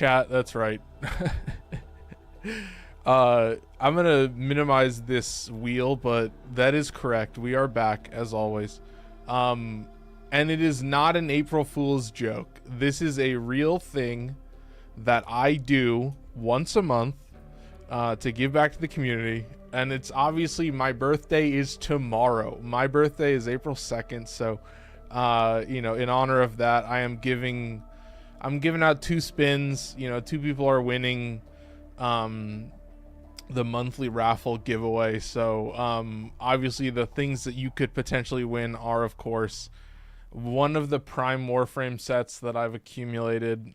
chat. That's right. I'm gonna minimize this wheel, but that is correct. We are back as always. And it is not an April Fool's joke. This is a real thing that I do once a month to give back to the community. And it's obviously, my birthday is tomorrow. My birthday is April 2nd. So, you know, in honor of that, I'm giving out 2 spins. You know, 2 people are winning the monthly raffle giveaway. So, obviously the things that you could potentially win are, of course, one of the Prime Warframe sets that I've accumulated.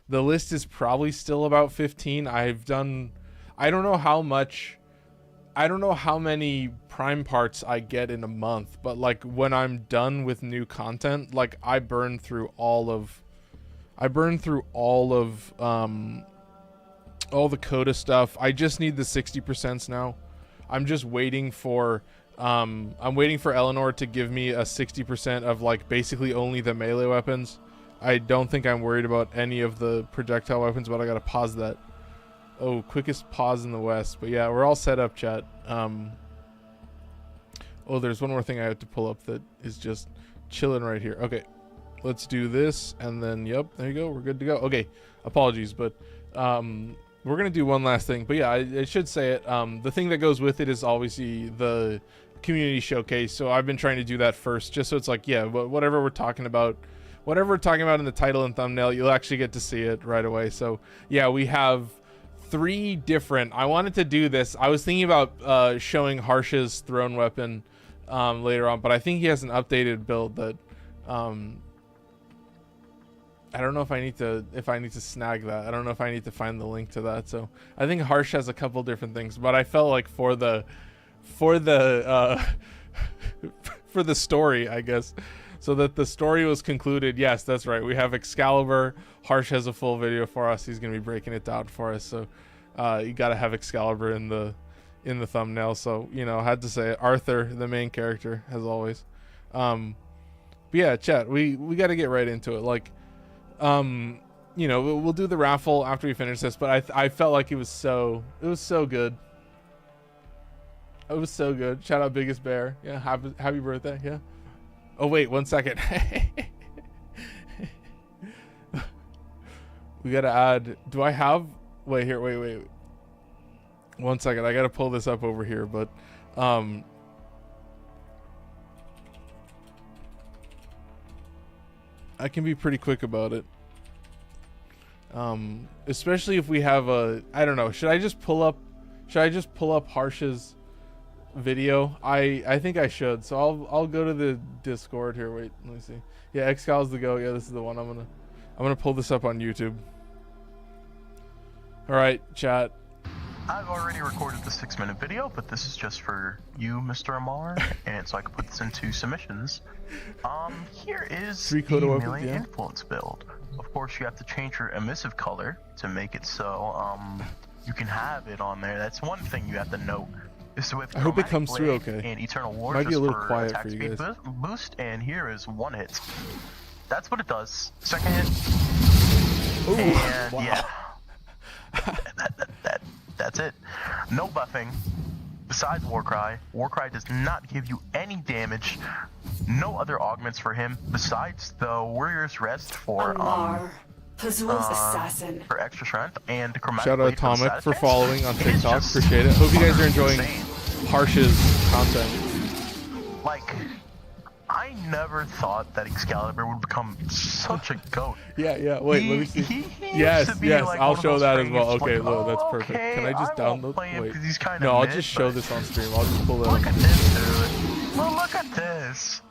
The list is probably still about 15. I don't know how many Prime parts I get in a month, but like when I'm done with new content, like I burn through all the Coda stuff. I just need the 60% now. I'm just waiting for Eleanor to give me a 60% of like basically only the melee weapons. I don't think I'm worried about any of the projectile weapons, but I gotta pause that. Oh, quickest pause in the West. But yeah, we're all set up, chat. Oh, there's one more thing I have to pull up that is just chilling right here. Okay, let's do this, and then, yep, there you go. We're good to go. Okay, apologies, but we're going to do one last thing. But yeah, I should say it. The thing that goes with it is obviously the community showcase. So I've been trying to do that first, just so it's like, yeah, whatever we're talking about in the title and thumbnail, you'll actually get to see it right away. So yeah, we have 3 different. I wanted to do this. I was thinking about showing Harsh's thrown weapon later on, but I think he has an updated build that I don't know if I need to snag that. I don't know if I need to find the link to that. So I think Harsh has a couple different things, but I felt like for the for the story, I guess, so that the story was concluded. Yes, that's right. We have Excalibur. Harsh has a full video for us. He's gonna be breaking it down for us. So you gotta have Excalibur in the thumbnail. So, you know, I had to say it. Arthur, the main character, as always. But yeah, chat, we gotta get right into it. Like, you know, we'll do the raffle after we finish this, but I felt like it was so good. It was so good. Shout out Biggest Bear. Yeah, happy birthday. Yeah. Oh wait, 1 second. We gotta add. Do I have? Wait here. Wait. 1 second. I gotta pull this up over here, but I can be pretty quick about it. Especially if we have a. I don't know. Should I just pull up Harsh's video? I think I should. So I'll go to the Discord here. Wait, let me see. Yeah, Excal's the go. Yeah, this is the one. I'm gonna pull this up on YouTube. All right, chat. I've already recorded the 6-minute video, but this is just for you, Mr. Amar, and so I can put this into submissions. Here is the melee influence build. Of course, you have to change your emissive color to make it so you can have it on there. That's one thing you have to note. So with I hope it comes through okay. And Eternal War might be a little for quiet attack for you speed guys. Boost, and here is 1 hit. That's what it does. Second hit. Ooh, and wow. yeah. That's it. No buffing. Besides Warcry. Warcry does not give you any damage. No other augments for him besides the Warrior's Rest for assassin. For extra strength and chromatic. Shout out blade Atomic for status following on phase. TikTok. Appreciate it. Hope you guys are enjoying insane. Harsh's content. Like, I never thought that Excalibur would become such a goat. Yeah. Wait, let me see. He Yes, used to be like I'll one of show those that as well. things Okay, like, look, that's perfect. okay, Can I just I won't download? play him Wait. 'cause he's kinda No, I'll mid, just show but this on stream. I'll just pull it look up. at this, dude. Well, look at this.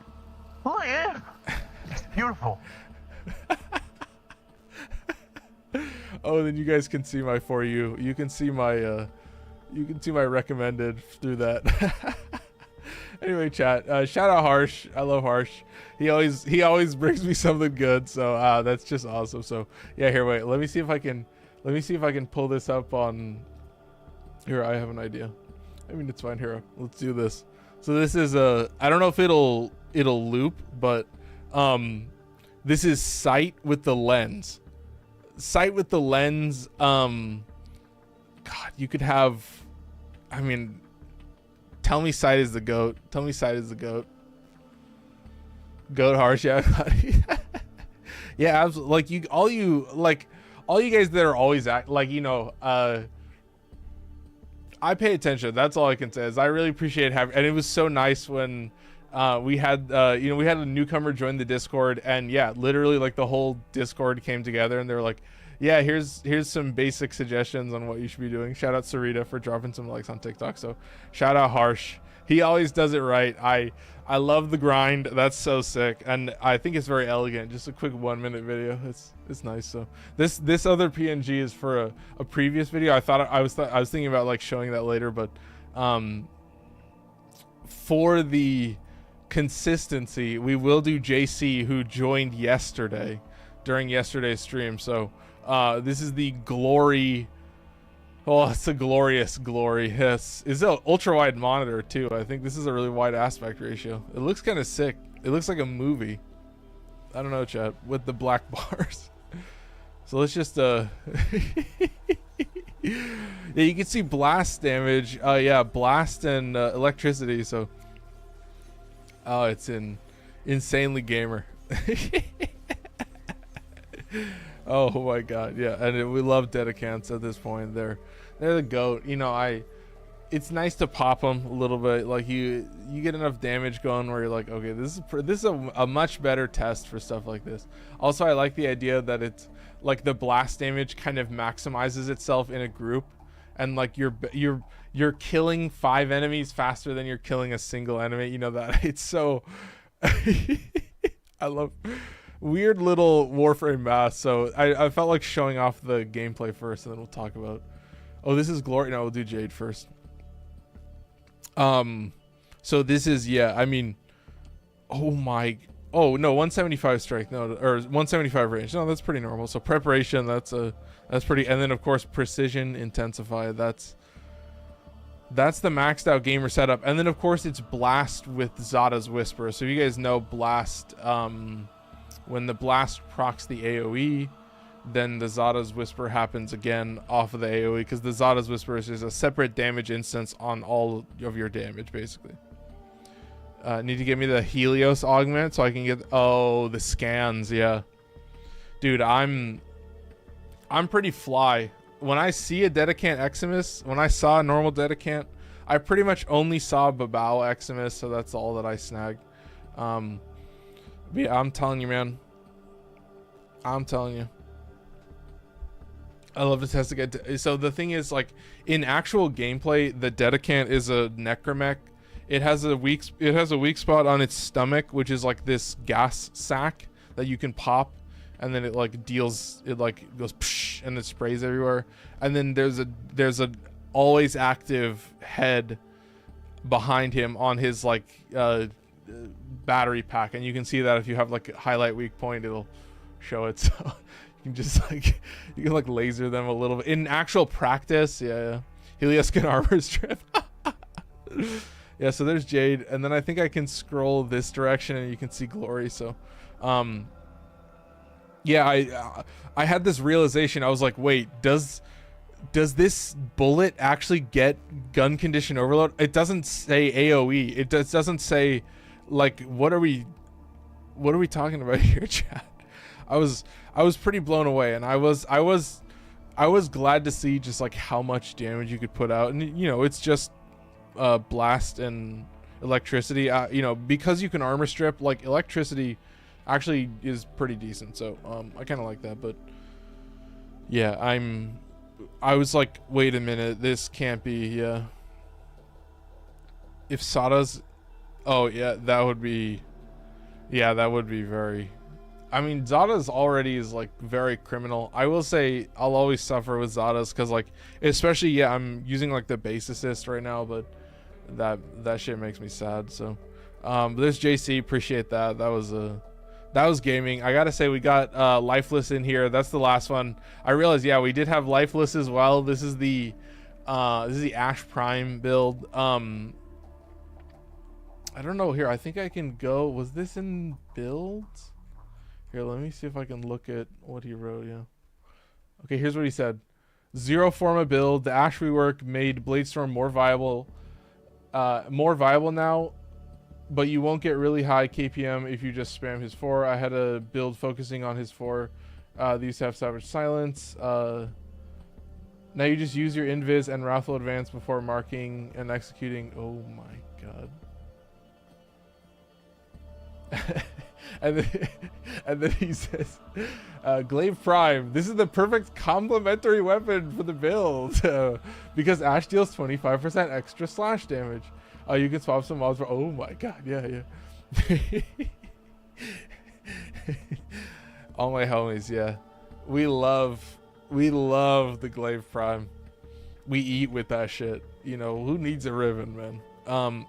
Look at him. It's beautiful. Oh, then you guys can see my For You. You can see my recommended through that. Anyway, chat. Shout out Harsh. I love Harsh. He always brings me something good. So that's just awesome. So yeah, here, wait. Let me see if I can pull this up on. Here, I have an idea. I mean, it's fine. Here, let's do this. So this is I don't know if it'll loop, but this is sight with the lens. sight with the lens. God, you could have. I mean, tell me sight is the goat. Tell me sight is the goat. Goat harsh, yeah. Yeah, absolutely. Like all you guys that are always I pay attention. That's all I can say. Is I really appreciate having, and it was so nice when we had we had a newcomer join the Discord, and yeah, literally like the whole Discord came together, and they were like, yeah, here's some basic suggestions on what you should be doing. Shout out Sarita for dropping some likes on TikTok. So shout out Harsh. He always does it right. I love the grind. That's so sick, and I think it's very elegant. Just a quick 1 minute video. It's nice. So this other PNG is for a previous video. I was thinking about like showing that later, but for the consistency, we will do JC, who joined yesterday during yesterday's stream. So this is the glory. Oh, it's a glorious glory. Yes, it's an ultra wide monitor too. I think this is a really wide aspect ratio. It looks kind of sick. It looks like a movie. I don't know, chat, with the black bars. So let's just yeah, you can see blast damage. Yeah, blast and electricity. So it's insanely gamer. Oh my god, yeah, and we love Dedicants at this point. They're the goat. You know, it's nice to pop them a little bit. Like you get enough damage going where you're like, okay, this is a much better test for stuff like this. Also, I like the idea that it's like the blast damage kind of maximizes itself in a group, and like you're killing 5 enemies faster than you're killing a single enemy. You know that it's so. I love. Weird little Warframe math. So I felt like showing off the gameplay first, and then we'll talk about. Oh, this is glory. No, we'll do Jade first. So this is, yeah. I mean, oh my. Oh no, 175 strength. No, or 175 range. No, that's pretty normal. So preparation. That's pretty. And then of course precision, intensify. That's the maxed out gamer setup. And then of course it's blast with Zada's Whisper. So you guys know blast. When the blast procs the AoE, then the Zada's Whisper happens again off of the AoE, because the Zada's Whisper is just a separate damage instance on all of your damage, basically. Need to give me the Helios augment so I can get... Oh, the scans, yeah. Dude, I'm pretty fly. When I see a Dedicant Eximus, when I saw a normal Dedicant, I pretty much only saw Babao Eximus, so that's all that I snagged. But yeah, I'm telling you, man. I'm telling you. I love to test again. So the thing is, like, in actual gameplay, the Dedicant is a necromech. It has a weak spot on its stomach, which is like this gas sack that you can pop, and then it like goes psh, and it sprays everywhere. And then there's a always active head behind him on his like battery pack, and you can see that if you have like a highlight weak point, it'll show it. So you can just like laser them a little bit in actual practice. Yeah. Helios can armor strip. Yeah, so there's Jade, and then I think I can scroll this direction and you can see Glory. So yeah, I had this realization. I was like, wait, does this bullet actually get gun condition overload? It doesn't say AoE. It doesn't say, like, what are we talking about here, chat? I was pretty blown away, and I was glad to see just like how much damage you could put out. And you know, it's just blast and electricity. You know, because you can armor strip, like electricity actually is pretty decent. So I kind of like that. But yeah, I was like, wait a minute, this can't be. Yeah, if Sada's, oh yeah, that would be very. I mean, Zada's already is like very criminal. I will say I'll always suffer with Zada's because, like, especially, yeah, I'm using like the base assist right now, but that shit makes me sad. So but there's JC, appreciate that. That was gaming. I gotta say, we got Lifeless in here. That's the last one. I realized, yeah, we did have Lifeless as well. This is the Ash Prime build. I don't know here. I think I can go. Was this in builds? Here, let me see if I can look at what he wrote. Yeah. Okay, here's what he said. Zero forma build. The Ash rework made Bladestorm more viable now, but you won't get really high KPM if you just spam his 4. I had a build focusing on his 4. These have Savage Silence. Now you just use your Invis and Raffle Advance before marking and executing. Oh my god. and then he says, Glaive Prime, this is the perfect complementary weapon for the build because Ash deals 25% extra slash damage. You can swap some mobs for, oh my god, yeah. All my homies, yeah. We love the Glaive Prime. We eat with that shit. You know, who needs a Riven, man?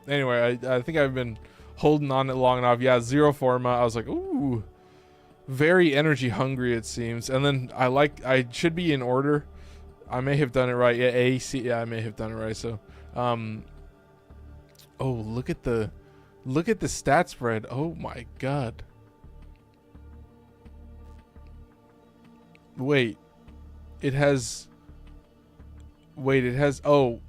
Anyway, I think I've been holding on it long enough. Yeah, zero forma. I was like, ooh, very energy hungry it seems. And then I should be in order. I may have done it right. Yeah, A, C. Yeah, I may have done it right. So, oh, look at the stat spread. Oh my god. Wait, it has. Oh,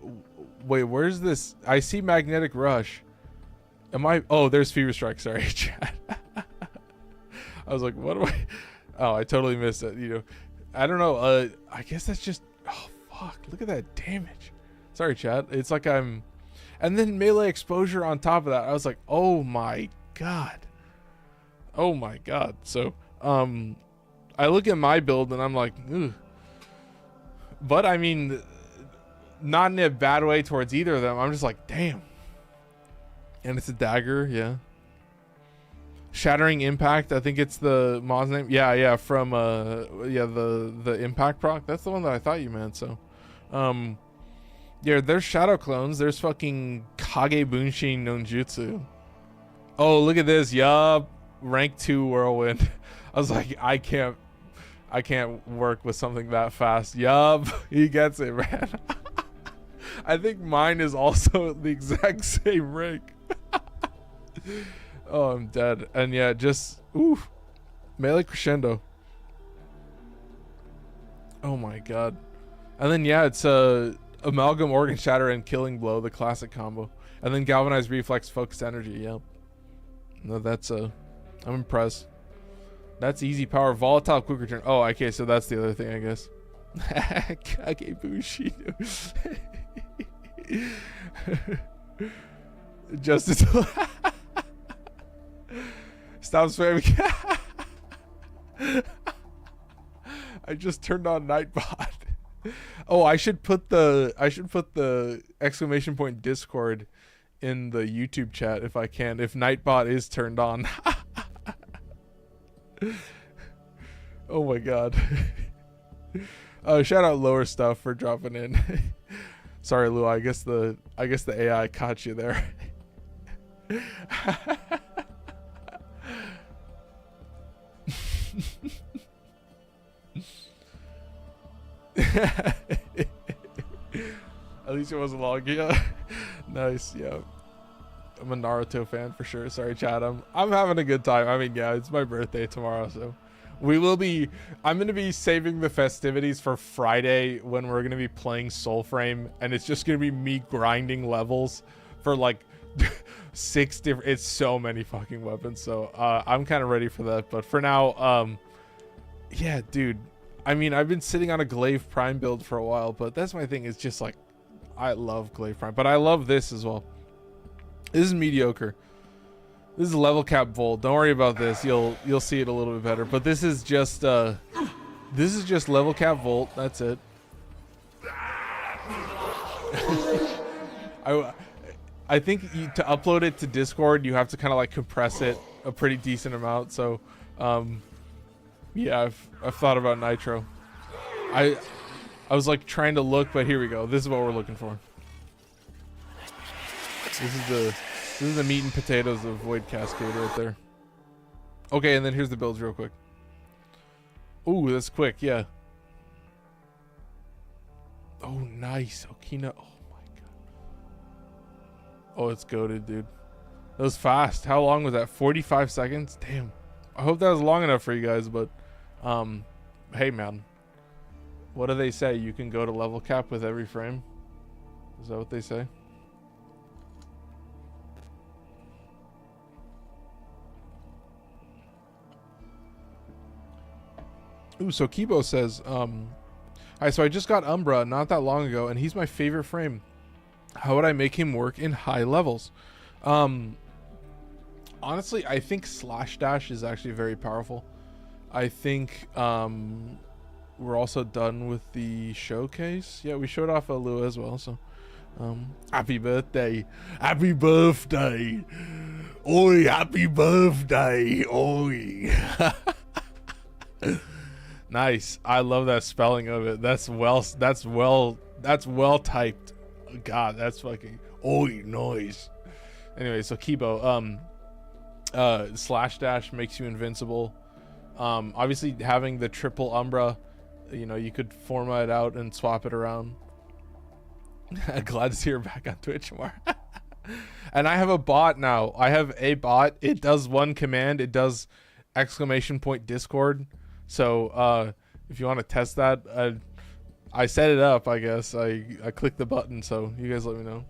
wait, where's this? I see Magnetic Rush. Am I? Oh, there's Fever Strike. Sorry, chat. I was like, what do I? Oh, I totally missed it. You know, I don't know. I guess that's just. Oh fuck! Look at that damage. Sorry, chat. It's like I'm. And then melee exposure on top of that. I was like, oh my god. Oh my god. So, I look at my build and I'm like, ugh. But I mean, not in a bad way towards either of them. I'm just like, damn. And it's a dagger, yeah. Shattering Impact, I think it's the mod's name. Yeah, from the Impact proc. That's the one that I thought you meant. So, yeah, there's Shadow Clones. There's fucking Kage Bunshin Nonjutsu. Oh, look at this. Yup. Rank 2 Whirlwind. I was like, I can't work with something that fast. Yup. He gets it, man. I think mine is also the exact same rank. Oh, I'm dead. And yeah, just oof. Melee crescendo. Oh my god. And then yeah, it's Amalgam, Organ Shatter, and Killing Blow, the classic combo. And then Galvanized Reflex, Focused Energy. Yep. No, that's I'm impressed. That's easy power, volatile, quick return. Oh, okay, so that's the other thing, I guess. Kagebushi. Justice. Stop spamming. I just turned on Nightbot. Oh, I should put the exclamation point Discord in the YouTube chat if I can. If Nightbot is turned on. Oh my god. Shout out Lower Stuff for dropping in. Sorry, Lou. I guess the AI caught you there. At least it wasn't long. Yeah. Nice. Yeah. I'm a Naruto fan for sure. Sorry, chat. I'm having a good time. I mean, yeah, it's my birthday tomorrow, so I'm gonna be saving the festivities for Friday when we're gonna be playing Soulframe, and it's just gonna be me grinding levels for like 6 different. It's so many fucking weapons. So I'm kind of ready for that. But for now, yeah, dude. I mean, I've been sitting on a Glaive Prime build for a while, but that's my thing. Is just like, I love Glaive Prime, but I love this as well. This is mediocre. This is level cap Volt. Don't worry about this. You'll see it a little bit better. But this is just level cap Volt. That's it. I think to upload it to Discord, you have to kind of like compress it a pretty decent amount. So, yeah, I've thought about Nitro. I was like trying to look, but here we go. This is what we're looking for. This is the meat and potatoes of Void Cascade right there. Okay, and then here's the builds real quick. Ooh, that's quick, yeah. Oh, nice. Okina. Oh my god. Oh, it's goated, dude. That was fast. How long was that? 45 seconds? Damn. I hope that was long enough for you guys, but hey man. What do they say? You can go to level cap with every frame? Is that what they say? Ooh, so Kibo says, hi, so I just got Umbra not that long ago, and he's my favorite frame. How would I make him work in high levels? Honestly, I think slash dash is actually very powerful. I think we're also done with the showcase. Yeah, we showed off a Lua as well, so happy birthday. Happy birthday. Oi, happy birthday. Oi. Nice. I love that spelling of it. That's well typed. God, that's fucking oi noise. Anyway, so Kibo, slash dash makes you invincible. Obviously having the triple Umbra, you know, you could format it out and swap it around. Glad to see her back on Twitch more. And I have a bot now. I have a bot. It does one command. It does !Discord. So if you want to test that, I set it up, I guess. I clicked the button, so you guys let me know.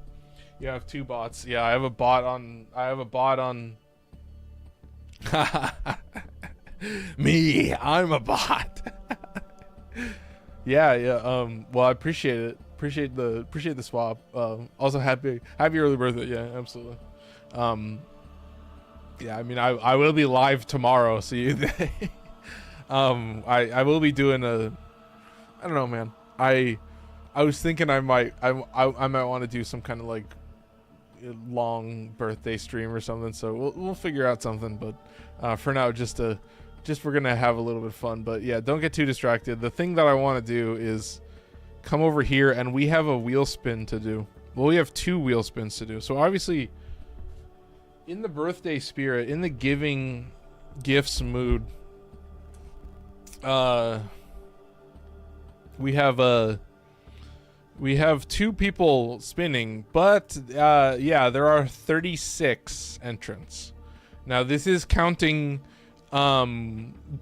You have two bots. Yeah, I have a bot on me. I'm a bot. yeah. Well, I appreciate it. Appreciate the swap. Also happy early birthday. Yeah, absolutely. Yeah, I mean, I will be live tomorrow, so you I will be doing I don't know, man. I was thinking I might want to do some kind of like long birthday stream or something, so we'll figure out something, but for now just we're gonna have a little bit of fun. But yeah, don't get too distracted. The thing that I want to do is come over here, and we have a wheel spin to do. Well, we have 2 wheel spins to do. So obviously in the birthday spirit, in the giving gifts mood, we have 2 people spinning, but yeah, there are 36 entrants. Now this is counting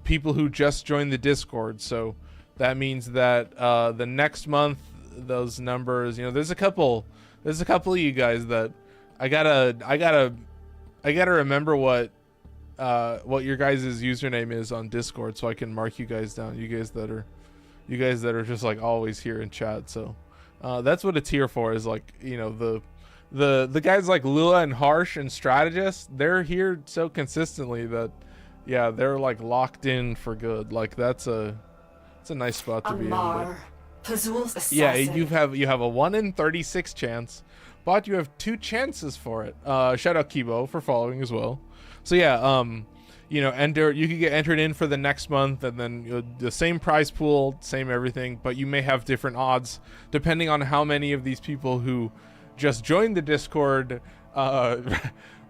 people who just joined the Discord, so that means that the next month those numbers, you know, there's a couple of you guys that I gotta remember what your guys' username is on Discord, so I can mark you guys down. You guys that are just like always here in chat. So that's what it's here for, is like, you know, the guys like Lua and Harsh and Strategist, they're here so consistently that yeah, they're like locked in for good. Like it's a nice spot to be in. But yeah, you have a 1 in 36 chance, but you have 2 chances for it. Shout out Kibo for following as well. So yeah, you know, you could get entered in for the next month, and then the same prize pool, same everything, but you may have different odds depending on how many of these people who just joined the Discord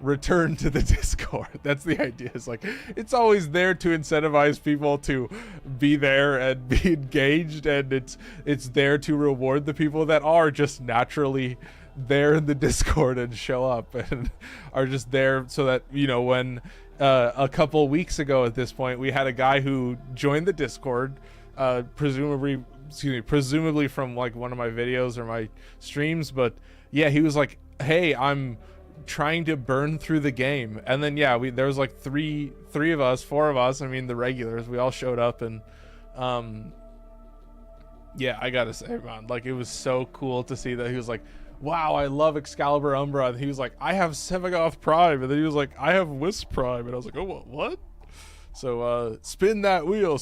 return to the Discord. That's the idea. It's like, it's always there to incentivize people to be there and be engaged, and it's there to reward the people that are just naturally there in the Discord and show up and are just there, so that, you know, when a couple weeks ago at this point, we had a guy who joined the Discord, presumably from like one of my videos or my streams, but yeah, he was like, hey, I'm trying to burn through the game. And then yeah, there was like four of us, I mean the regulars, we all showed up, and yeah, I gotta say, man, like, it was so cool to see that he was like, wow, I love Excalibur Umbra, and he was like, I have Sevagoth Prime, and then he was like, I have Wisp Prime, and I was like, oh, what? So spin that wheel,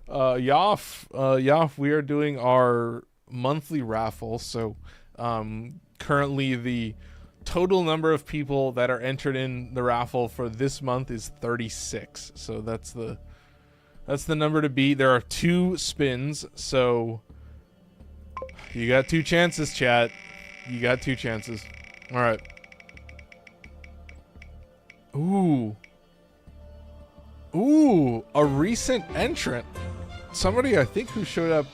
Yoff, we are doing our monthly raffle. So currently the total number of people that are entered in the raffle for this month is 36. So that's the number to beat. There are 2 spins, so you got 2 chances, chat. You got 2 chances. All right. Ooh, a recent entrant. Somebody, I think, who showed up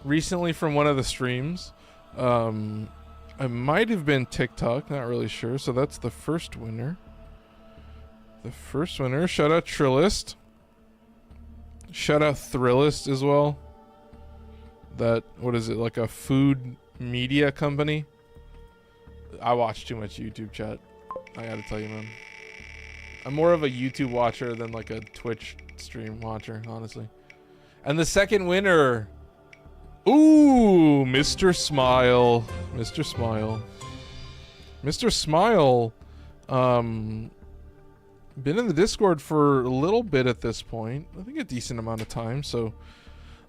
recently from one of the streams. It might have been TikTok, not really sure. So that's the first winner. Shout out Trillist. Shout out Thrillist as well. that, what is it, like a food media company? I watch too much YouTube, chat. I gotta tell you, man. I'm more of a YouTube watcher than like a Twitch stream watcher, honestly. And the second winner, ooh, Mr. Smile. Mr. Smile. Mr. Smile, been in the Discord for a little bit at this point. I think a decent amount of time. So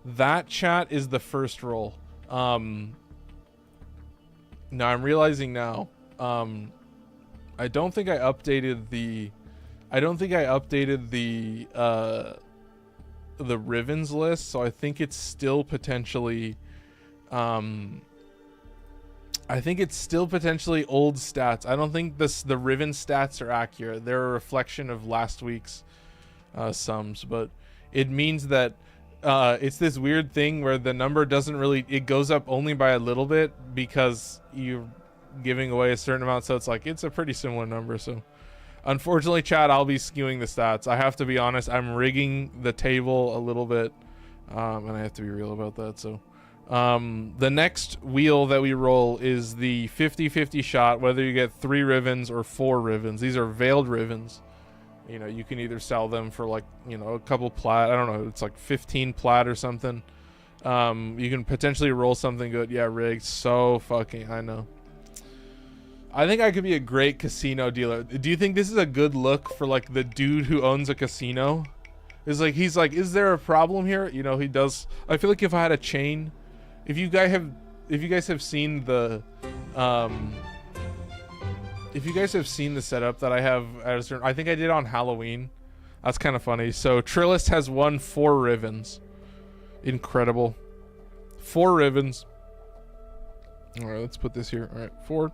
that chat is the first roll. Now I'm realizing now, I don't think I updated the Rivens list, so I think it's still potentially old stats. I don't think the Riven stats are accurate. They're a reflection of last week's sums, but it means that it's this weird thing where the number doesn't really, it goes up only by a little bit because you're giving away a certain amount, so it's like it's a pretty similar number. So unfortunately, chat, I'll be skewing the stats. I have to be honest, I'm rigging the table a little bit, and I have to be real about that. So the next wheel that we roll is the 50-50 shot, whether you get 3 Rivens or 4 Rivens. These are veiled Rivens. You know, you can either sell them for like, you know, a couple plat, I don't know, it's like 15 plat or something. You can potentially roll something good. Yeah, rigged. So fucking, I know. I think I could be a great casino dealer. Do you think this is a good look for like the dude who owns a casino? Is like, he's like, is there a problem here? You know, he does. I feel like if I had a chain, if you guys have seen the setup that I have at a certain, I think I did on Halloween. That's kind of funny. So Trillis has won 4 Rivens. Incredible. 4 Rivens. All right, let's put this here. All right, 4.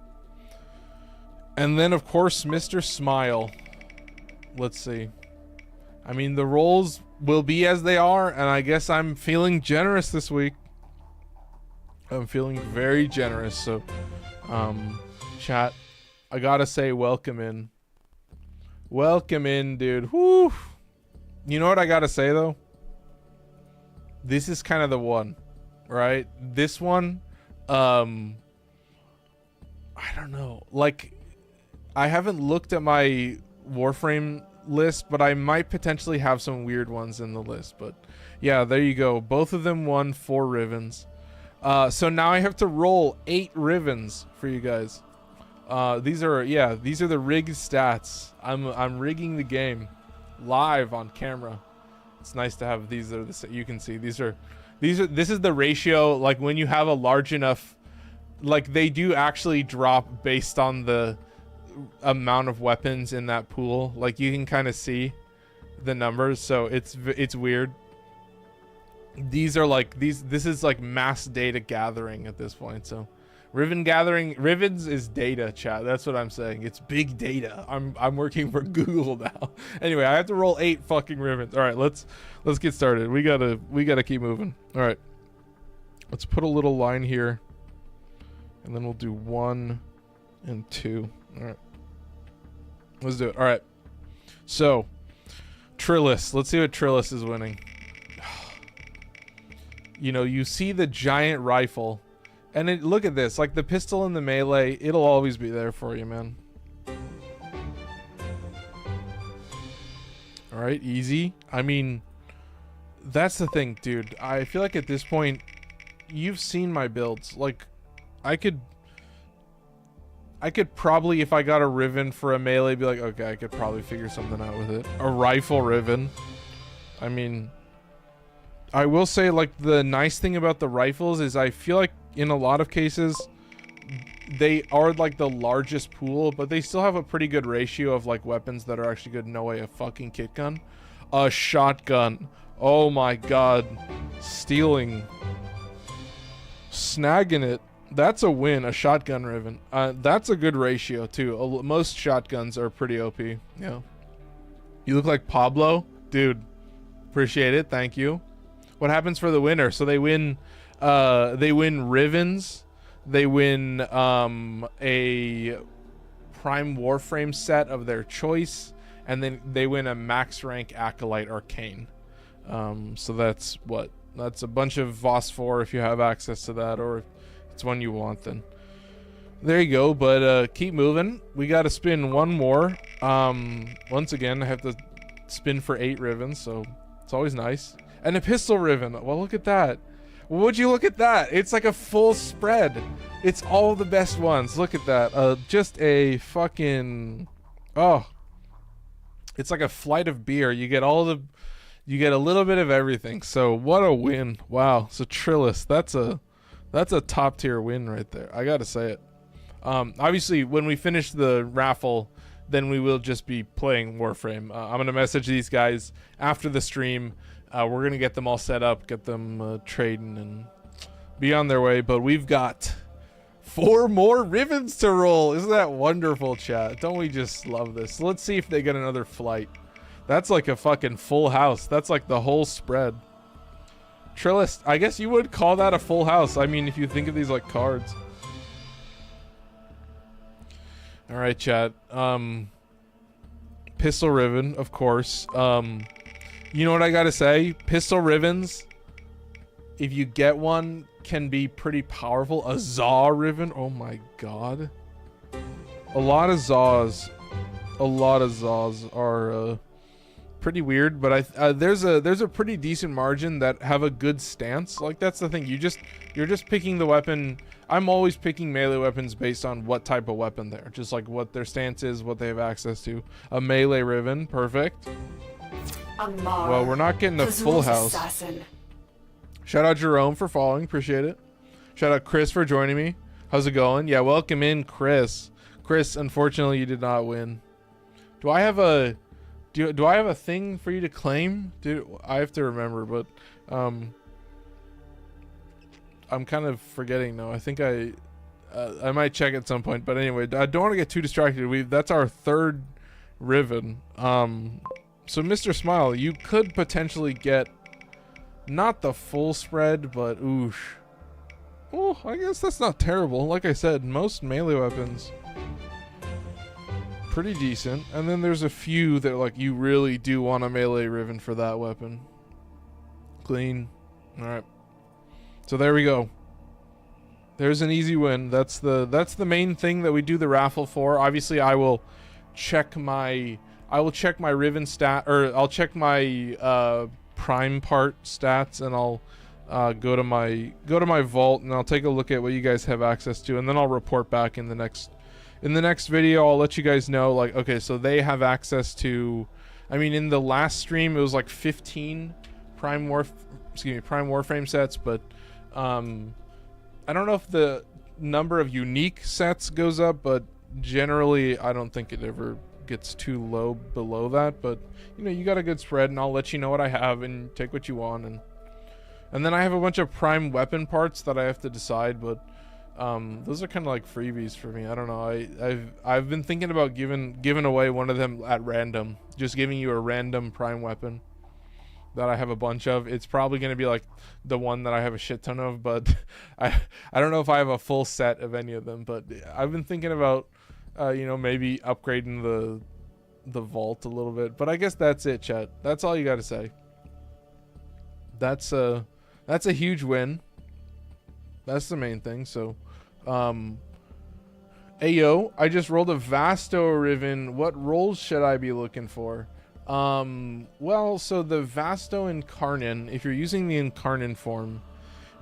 And then, of course, Mr. Smile. Let's see. I mean, the rolls will be as they are, and I guess I'm feeling generous this week. I'm feeling very generous. So, chat, I gotta say, welcome in. Welcome in, dude. Whew. You know what I gotta say, though? This is kind of the one, right? This one, I don't know. Like, I haven't looked at my Warframe list, but I might potentially have some weird ones in the list. But yeah, there you go. Both of them won 4 Rivens. So now I have to roll 8 Rivens for you guys. These are the rigged stats. I'm rigging the game live on camera. It's nice to have these. You can see this is the ratio. Like when you have a large enough, like they do actually drop based on the amount of weapons in that pool. Like you can kind of see the numbers, so it's weird. These are like this is like mass data gathering at this point. So Rivens is data, chat. That's what I'm saying. It's big data. I'm working for Google now. Anyway, I have to roll 8 fucking Rivens. All right, let's get started. We gotta keep moving. All right, let's put a little line here, and then we'll do 1 and 2. All right, let's do it. All right, so Trillis. Let's see what Trillis is winning. You know, you see the giant rifle. And look at this, like the pistol and the melee, it'll always be there for you, man. All right, easy. I mean, that's the thing, dude. I feel like at this point, you've seen my builds. Like, I could probably, if I got a Riven for a melee, be like, okay, I could probably figure something out with it. A rifle Riven. I mean, I will say, like, the nice thing about the rifles is I feel like in a lot of cases they are like the largest pool, but they still have a pretty good ratio of like weapons that are actually good. No way, a fucking kit gun. A shotgun. Oh my god. Stealing. Snagging it. That's a win. A shotgun Riven. That's a good ratio too. Most shotguns are pretty OP. Yeah. You look like Pablo? Dude. Appreciate it. Thank you. What happens for the winner? So they win Rivens, they win a Prime Warframe set of their choice, and then they win a max rank Acolyte Arcane. So that's what, That's a bunch of Voss 4 if you have access to that, or if it's one you want, then there you go. But keep moving. We got to spin one more. Once again, I have to spin for 8 ribbons, so it's always nice. And a pistol ribbon. Well, look at that. Would you look at that? It's like a full spread. It's all the best ones. Look at that. Just a fucking... Oh. It's like a flight of beer. You get all the... You get a little bit of everything. So what a win. Wow. So Trillis, that's a top tier win right there. I gotta say it. Obviously, when we finish the raffle, then we will just be playing Warframe. I'm gonna message these guys after the stream. We're gonna get them all set up, get them trading, and be on their way. But we've got 4 more ribbons to roll. Isn't that wonderful, chat? Don't we just love this? So let's see if they get another flight. That's like a fucking full house. That's like the whole spread. Trillis, I guess you would call that a full house. I mean, if you think of these like cards. All right, chat. Pistol ribbon, of course. You know what I gotta say? Pistol ribbons, if you get one, can be pretty powerful. A Zaw ribbon, oh my god. A lot of Zaws are pretty weird, but there's a pretty decent margin that have a good stance. Like, that's the thing. You're just picking the weapon. I'm always picking melee weapons based on what type of weapon they're, just like what their stance is, what they have access to. A melee ribbon, perfect. Well, we're not getting a full house. Shout out Jerome for following, appreciate it. Shout out Chris for joining me. How's it going? Yeah, welcome in, Chris. Chris, unfortunately, you did not win. Do I have a thing for you to claim? Dude, I have to remember, but I'm kind of forgetting now. I think I might check at some point, but anyway, I don't want to get too distracted. That's our 3rd ribbon. So Mr. Smile, you could potentially get not the full spread, but oosh. Oh, I guess that's not terrible. Like I said, most melee weapons pretty decent, and then there's a few that like you really do want a melee ribbon for that weapon. Clean. All right. So there we go. There's an easy win. That's the main thing that we do the raffle for. Obviously, I will check my ribbon stat, or I'll check my prime part stats, and I'll go to my vault, and I'll take a look at what you guys have access to, and then I'll report back in the next video. I'll let you guys know, like, okay, so they have access to, I mean, in the last stream it was like 15 prime Warframe sets, but I don't know if the number of unique sets goes up, but generally I don't think it ever gets too low below that. But you know, you got a good spread, and I'll let you know what I have and take what you want, and then I have a bunch of prime weapon parts that I have to decide, but those are kind of like freebies for me. I don't know. I've been thinking about giving away one of them at random, just giving you a random prime weapon that I have a bunch of. It's probably going to be like the one that I have a shit ton of, but I don't know if I have a full set of any of them. But I've been thinking about you know, maybe upgrading the vault a little bit. But I guess that's it, chat. That's all you got to say. That's a huge win. That's the main thing. So Ayo, I just rolled a Vasto ribbon. What rolls should I be looking for? Well, so the Vasto Incarnin, if you're using the Incarnin form,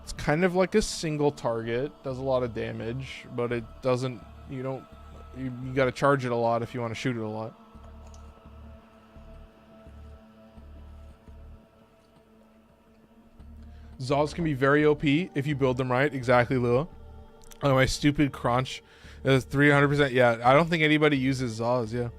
it's kind of like a single target, does a lot of damage, but it doesn't, you got to charge it a lot if you want to shoot it a lot. Zaws can be very OP if you build them right. Exactly, Lua. Oh, my stupid crunch is 300%. Yeah, I don't think anybody uses Zaws. Yeah.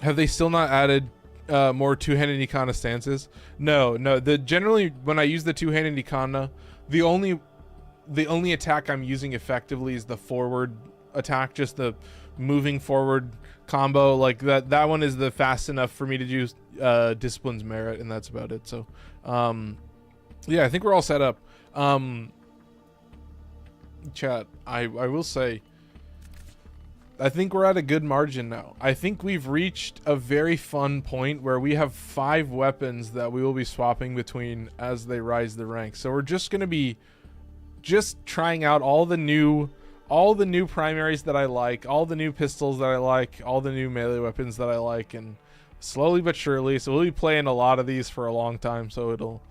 Have they still not added more two-handed Ikana stances? No. Generally when I use the two-handed Ikana, the only attack I'm using effectively is the forward attack, just the moving forward combo. Like that one is the fast enough for me to use Discipline's Merit, and that's about it. So yeah, I think we're all set up. Chat, I will say, I think we're at a good margin now. I think we've reached a very fun point where we have 5 weapons that we will be swapping between as they rise the ranks. So we're just going to be just trying out all the new primaries that I like, all the new pistols that I like, all the new melee weapons that I like, and slowly but surely. So we'll be playing a lot of these for a long time, so it'll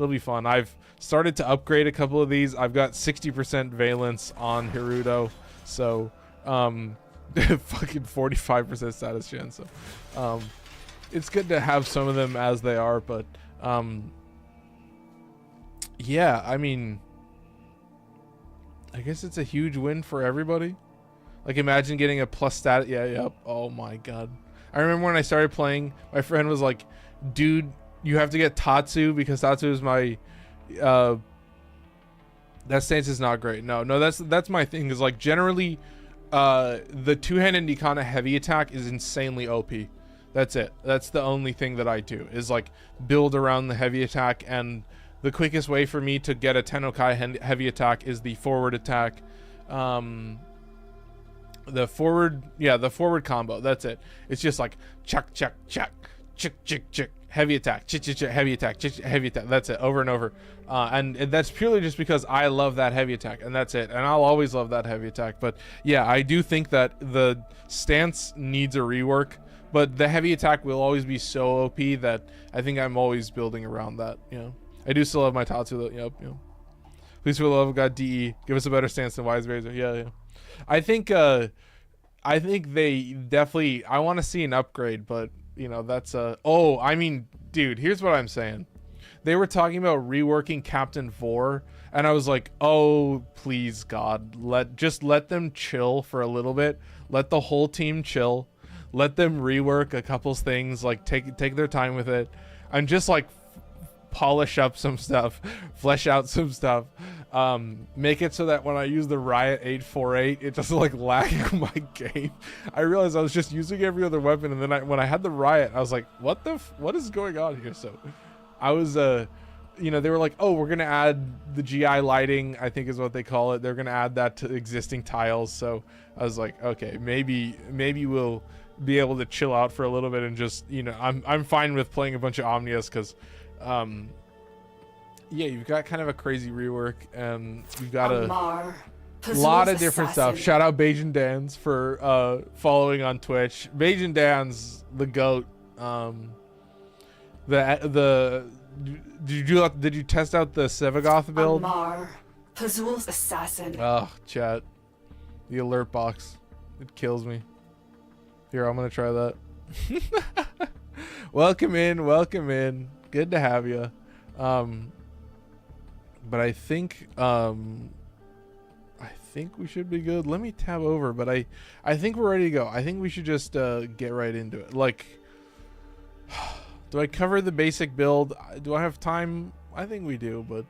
be fun. I've started to upgrade a couple of these. I've got 60% valence on Hirudo, so fucking 45% status gen. So it's good to have some of them as they are, but yeah, I mean, I guess it's a huge win for everybody. Like, imagine getting a plus stat. Yeah, yep. Oh my god. I remember when I started playing, my friend was like, dude, you have to get Tatsu because Tatsu is my that stance is not great. No, that's my thing, is like, generally the two-handed Nikana heavy attack is insanely OP. That's it. That's the only thing that I do, is like build around the heavy attack, and the quickest way for me to get a Tennokai heavy attack is the forward attack. The forward combo. That's it. It's just like chuck, chuck, chuck, chick, chick, chick, heavy attack, chick, chick, chick, heavy attack, chick, heavy attack. That's it, over and over. And that's purely just because I love that heavy attack, and that's it. And I'll always love that heavy attack. But yeah, I do think that the stance needs a rework, but the heavy attack will always be so OP that I think I'm always building around that. You know, I do still love my Tatsu though. Yep. Please, for the love of God, DE, give us a better stance than Wise Razor. Yeah. I think they definitely, I want to see an upgrade, but you know, that's oh, I mean, dude, here's what I'm saying. They were talking about reworking Captain Vor, and I was like, oh, please God, just let them chill for a little bit. Let the whole team chill. Let them rework a couple things, like take their time with it, and just like polish up some stuff, flesh out some stuff, make it so that when I use the Riot 848, it doesn't like lag my game. I realized I was just using every other weapon, and then when I had the Riot, I was like, what is going on here? So I was you know, they were like, oh, we're gonna add the GI lighting, I think is what they call it. They're gonna add that to existing tiles. So I was like, okay, maybe we'll be able to chill out for a little bit, and just, you know, I'm fine with playing a bunch of Omnias, because yeah, you've got kind of a crazy rework, and you've got a lot of different stuff. Shout out Bajan Dans for following on Twitch. Bajan Dans, the GOAT. Did you test out the Sevagoth build? Pazul's assassin. Oh, chat. The alert box. It kills me. Here, I'm gonna try that. Welcome in. Good to have you. But I think we should be good. Let me tab over, but I think we're ready to go. I think we should just get right into it. Like, do I cover the basic build? Do I have time? I think we do, but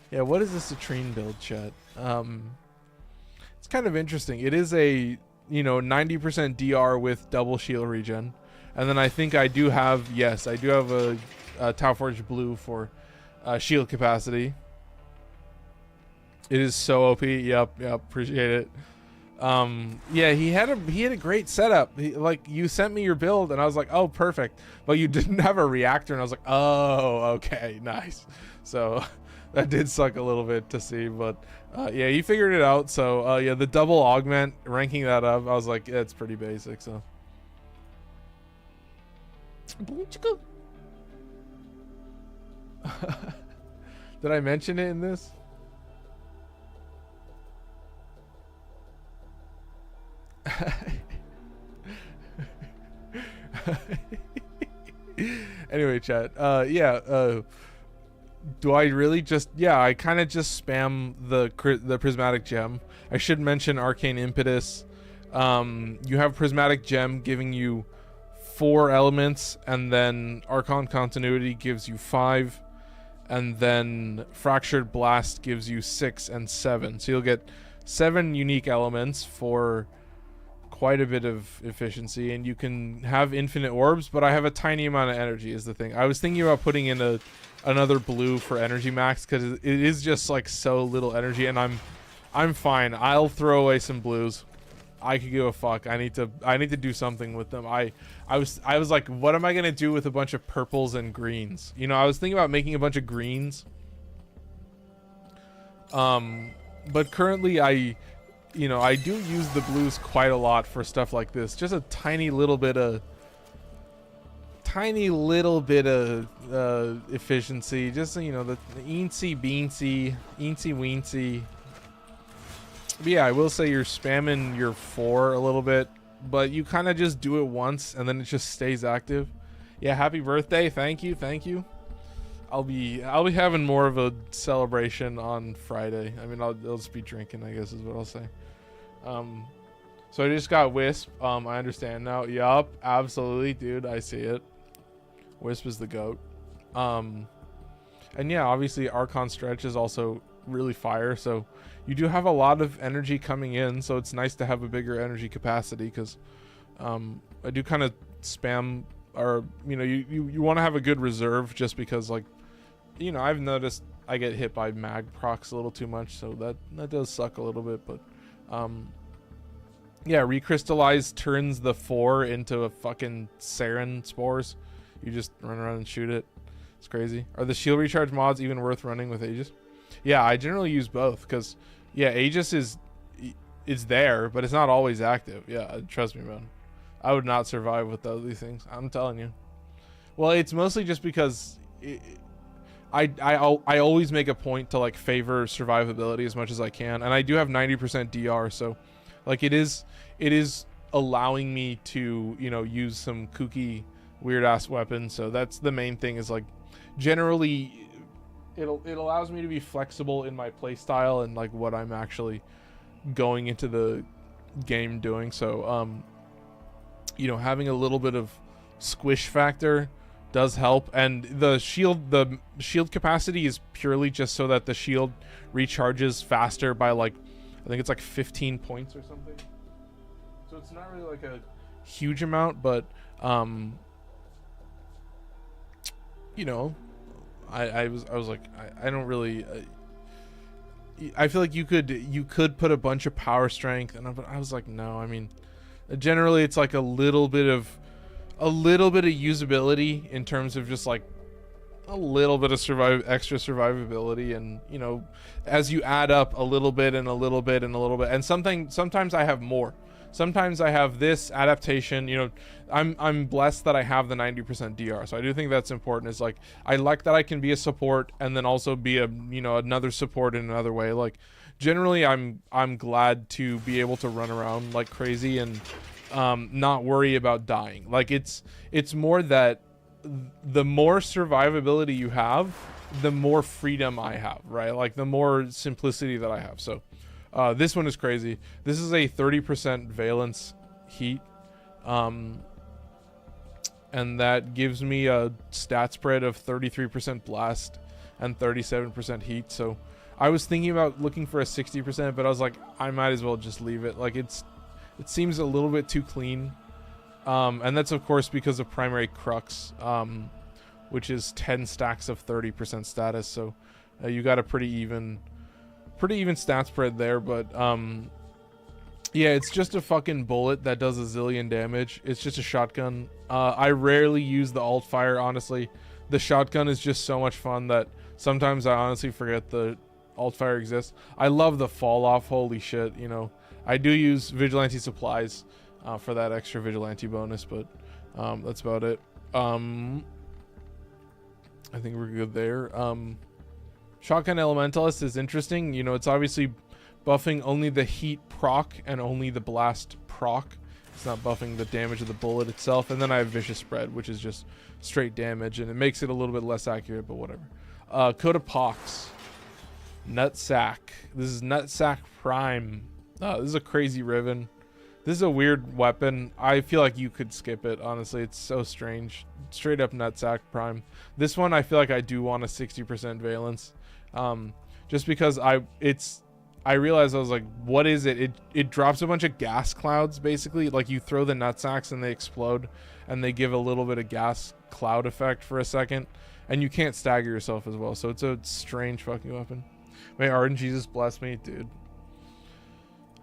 yeah, what is this Citrine build, chat? It's kind of interesting. It is a, you know, 90% DR with double shield regen. And then I think I do have a Tau Forge Blue for shield capacity. It is so OP. Yep, appreciate it. Yeah, he had a great setup. Like, you sent me your build, and I was like, oh, perfect. But you didn't have a reactor, and I was like, oh, okay, nice. So that did suck a little bit to see, but yeah, you figured it out. So yeah, the double augment, ranking that up, I was like, yeah, it's pretty basic. So did I mention it in this? Anyway, chat, yeah, do I really just, yeah, I kind of just spam the prismatic gem. I should mention arcane impetus. You have prismatic gem giving you 4 elements, and then archon continuity gives you 5, and then fractured blast gives you 6 and 7. So you'll get 7 unique elements for quite a bit of efficiency, and you can have infinite orbs, but I have a tiny amount of energy is the thing. I was thinking about putting in another blue for energy max, because it is just like so little energy, and I'm fine. I'll throw away some blues. I could give a fuck. I need to do something with them. I was like, what am I gonna do with a bunch of purples and greens? You know, I was thinking about making a bunch of greens. But currently I do use the blues quite a lot for stuff like this. Just a tiny little bit of efficiency. Just, you know, the eensy weensy. But yeah, I will say you're spamming your 4 a little bit, but you kind of just do it once and then it just stays active. Yeah, happy birthday. Thank you. I'll be having more of a celebration on Friday. I mean, I'll just be drinking, I guess is what I'll say. So I just got Wisp. I understand now. Yup, absolutely, dude. I see it. Wisp is the GOAT. And yeah, obviously Archon Stretch is also really fire, so you do have a lot of energy coming in, so it's nice to have a bigger energy capacity, because I do kind of spam, or you know, you want to have a good reserve, just because, like, you know, I've noticed I get hit by mag procs a little too much, so that does suck a little bit. But yeah, recrystallize turns the 4 into a fucking sarin spores. You just run around and shoot it. It's crazy. Are the shield recharge mods even worth running with Aegis? Yeah, I generally use both, because yeah, Aegis is there, but it's not always active. Yeah, trust me, man. I would not survive without these things. I'm telling you. Well, it's mostly just because I always make a point to like favor survivability as much as I can, and I do have 90% DR, so like it is allowing me to, you know, use some kooky weird ass weapons. So that's the main thing, is like generally it allows me to be flexible in my play style and like what I'm actually going into the game doing. So you know, having a little bit of squish factor does help, and the shield capacity is purely just so that the shield recharges faster by like, I think it's like 15 points or something. So it's not really like a huge amount, but you know, I was like, I don't really I feel like you could put a bunch of power strength, and I was like, no. I mean, generally it's like a little bit of usability in terms of just like a little bit of extra survivability, and you know, as you add up a little bit and a little bit and a little bit, and sometimes I have more. Sometimes I have this adaptation, you know, I'm blessed that I have the 90% DR. So I do think that's important. It's like, I like that I can be a support and then also be a, you know, another support in another way. Like generally I'm glad to be able to run around like crazy and not worry about dying. Like it's more that the more survivability you have, the more freedom I have, right? Like the more simplicity that I have. So this one is crazy. This is a 30% valence heat, and that gives me a stat spread of 33% blast and 37% heat. So I was thinking about looking for a 60%, but I was like, I might as well just leave it. Like it seems a little bit too clean, and that's of course because of primary crux, which is 10 stacks of 30% status. So you got a pretty even stat spread there. But yeah, it's just a fucking bullet that does a zillion damage. It's just a shotgun. I rarely use the alt fire, honestly. The shotgun is just so much fun that sometimes I honestly forget the alt fire exists. I love the fall off. Holy shit, you know. I do use vigilante supplies for that extra vigilante bonus, but that's about it. I think we're good there. Shotgun Elementalist is interesting. You know, it's obviously buffing only the heat proc and only the blast proc. It's not buffing the damage of the bullet itself. And then I have Vicious Spread, which is just straight damage, and it makes it a little bit less accurate, but whatever. Coat of Pox. Nutsack. This is Nutsack Prime. This is a crazy Riven. This is a weird weapon. I feel like you could skip it, honestly. It's so strange. Straight up Nutsack Prime. This one, I feel like I do want a 60% valence. Just because I realized, I was like, what is it? It drops a bunch of gas clouds, basically. Like you throw the nutsacks and they explode, and they give a little bit of gas cloud effect for a second, and you can't stagger yourself as well. So it's a strange fucking weapon. May Ardent Jesus bless me, dude.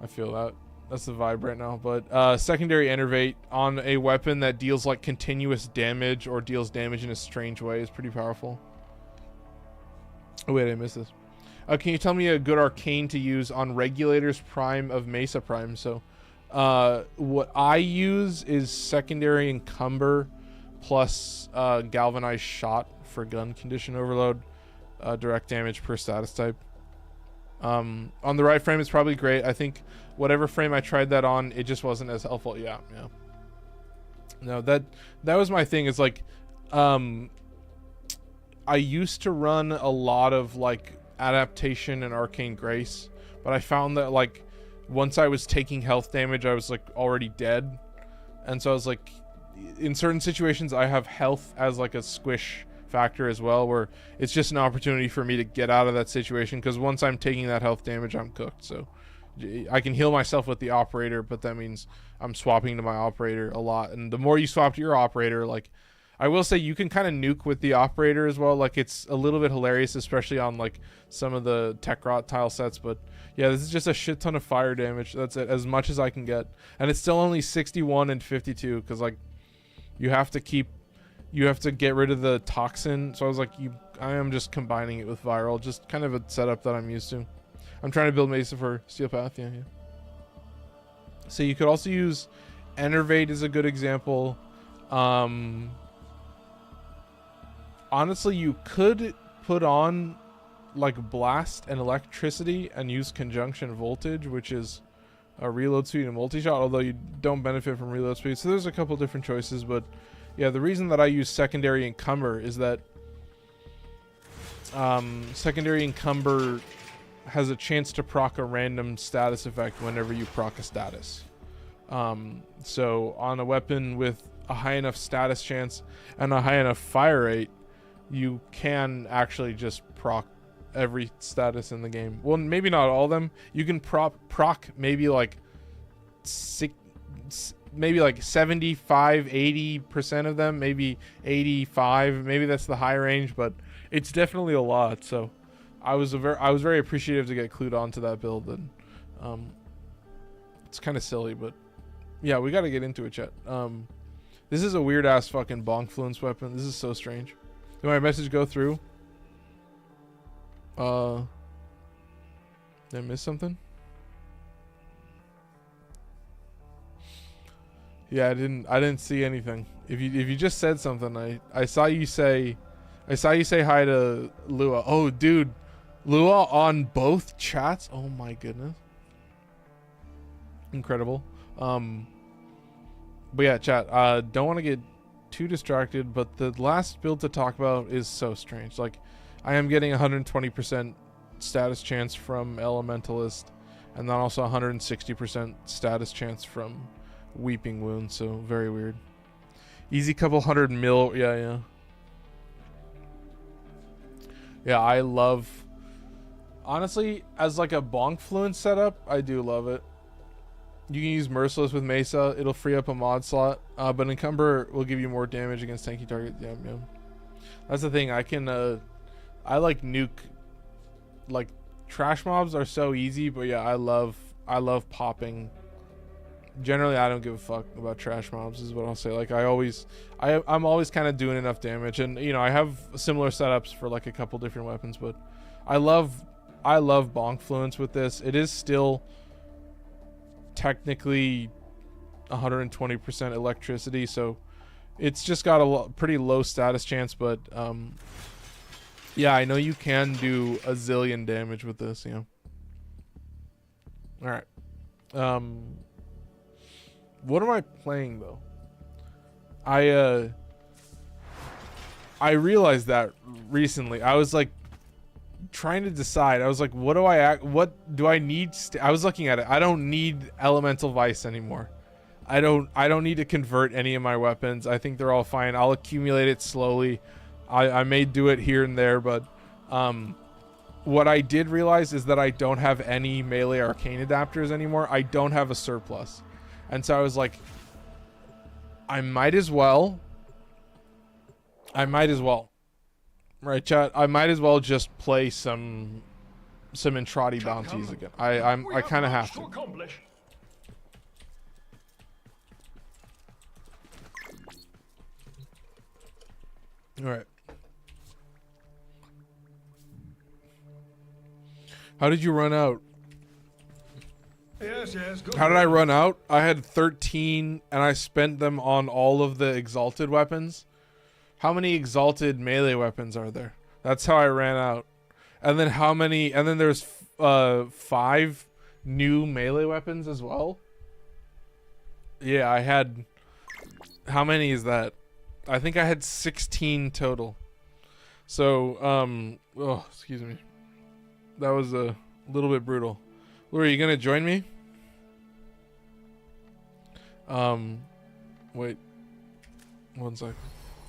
I feel that. That's the vibe right now. But secondary enervate on a weapon that deals like continuous damage or deals damage in a strange way is pretty powerful. Oh wait, I missed this. Can you tell me a good arcane to use on Regulators Prime of Mesa Prime? So what I use is secondary encumber plus galvanized shot for gun condition overload, direct damage per status type. On the right frame, it's probably great. I think whatever frame I tried that on, it just wasn't as helpful. Yeah. No, that was my thing. Is like, I used to run a lot of like adaptation and arcane grace, but I found that like once I was taking health damage, I was like already dead, and so I was like, in certain situations, I have health as like a squish factor as well, where it's just an opportunity for me to get out of that situation, because once I'm taking that health damage, I'm cooked. So I can heal myself with the operator, but that means I'm swapping to my operator a lot, and the more you swap to your operator, like I will say, you can kind of nuke with the operator as well. Like it's a little bit hilarious, especially on like some of the tech rot tile sets. But yeah, this is just a shit ton of fire damage. That's it, as much as I can get, and it's still only 61 and 52, because like you have to get rid of the toxin. So I was like, I am just combining it with viral, just kind of a setup that I'm used to. I'm trying to build Mesa for Steel Path. Yeah. So you could also use Enervate as a good example. Honestly, you could put on like Blast and Electricity and use Conjunction Voltage, which is a reload speed and multi-shot, although you don't benefit from reload speed. So there's a couple different choices, but yeah, the reason that I use Secondary Encumber is that Secondary Encumber has a chance to proc a random status effect whenever you proc a status. So on a weapon with a high enough status chance and a high enough fire rate, you can actually just proc every status in the game. Well, maybe not all of them. You can proc maybe like 75, 80% of them, maybe 85, maybe that's the high range, but it's definitely a lot. So I was very appreciative to get clued onto that build, and it's kind of silly, but yeah, we got to get into it, chat. This is a weird ass fucking bonkfluence weapon. This is so strange. Did my message go through? Did I miss something? Yeah, I didn't see anything. If you just said something, I saw you say hi to Lua. Oh dude, Lua on both chats. Oh my goodness. Incredible. But yeah, chat, don't want to get too distracted, but the last build to talk about is so strange. Like, I am getting 120% status chance from Elementalist, and then also 160% status chance from Weeping Wound, so very weird. Easy couple 100 mil. Yeah, I love, honestly, as like a bonkfluence setup, I do love it. You can use Merciless with Mesa. It'll free up a mod slot, but Encumber will give you more damage against tanky targets. Yeah. That's the thing. I can I like nuke, like trash mobs are so easy, but yeah, I love popping. Generally, I don't give a fuck about trash mobs, is what I'll say. Like I'm always kind of doing enough damage, and you know, I have similar setups for like a couple different weapons, but I love bonkfluence with this. It is still technically 120% electricity, so it's just got a pretty low status chance, but yeah, I know you can do a zillion damage with this, you know. All right, what am I playing though? I realized that recently. I was like trying to decide. I was like, what do I need? I was looking at it. I don't need Elemental Vice anymore. I don't need to convert any of my weapons. I think they're all fine. I'll accumulate it slowly. I may do it here and there, but what I did realize is that I don't have any melee arcane adapters anymore. I don't have a surplus, and so I was like, I might as well. Right, chat. I might as well just play some Entrati bounties again. I kind of have to. All right. How did you run out? Yes, go How did I run out? I had 13 and I spent them on all of the exalted weapons. How many exalted melee weapons are there? That's how I ran out. And then how many, and then there's 5 new melee weapons as well. Yeah, I had, how many is that? I think I had 16 total. So, oh, excuse me. That was a little bit brutal. Lou, are you gonna join me? Wait. 1 sec.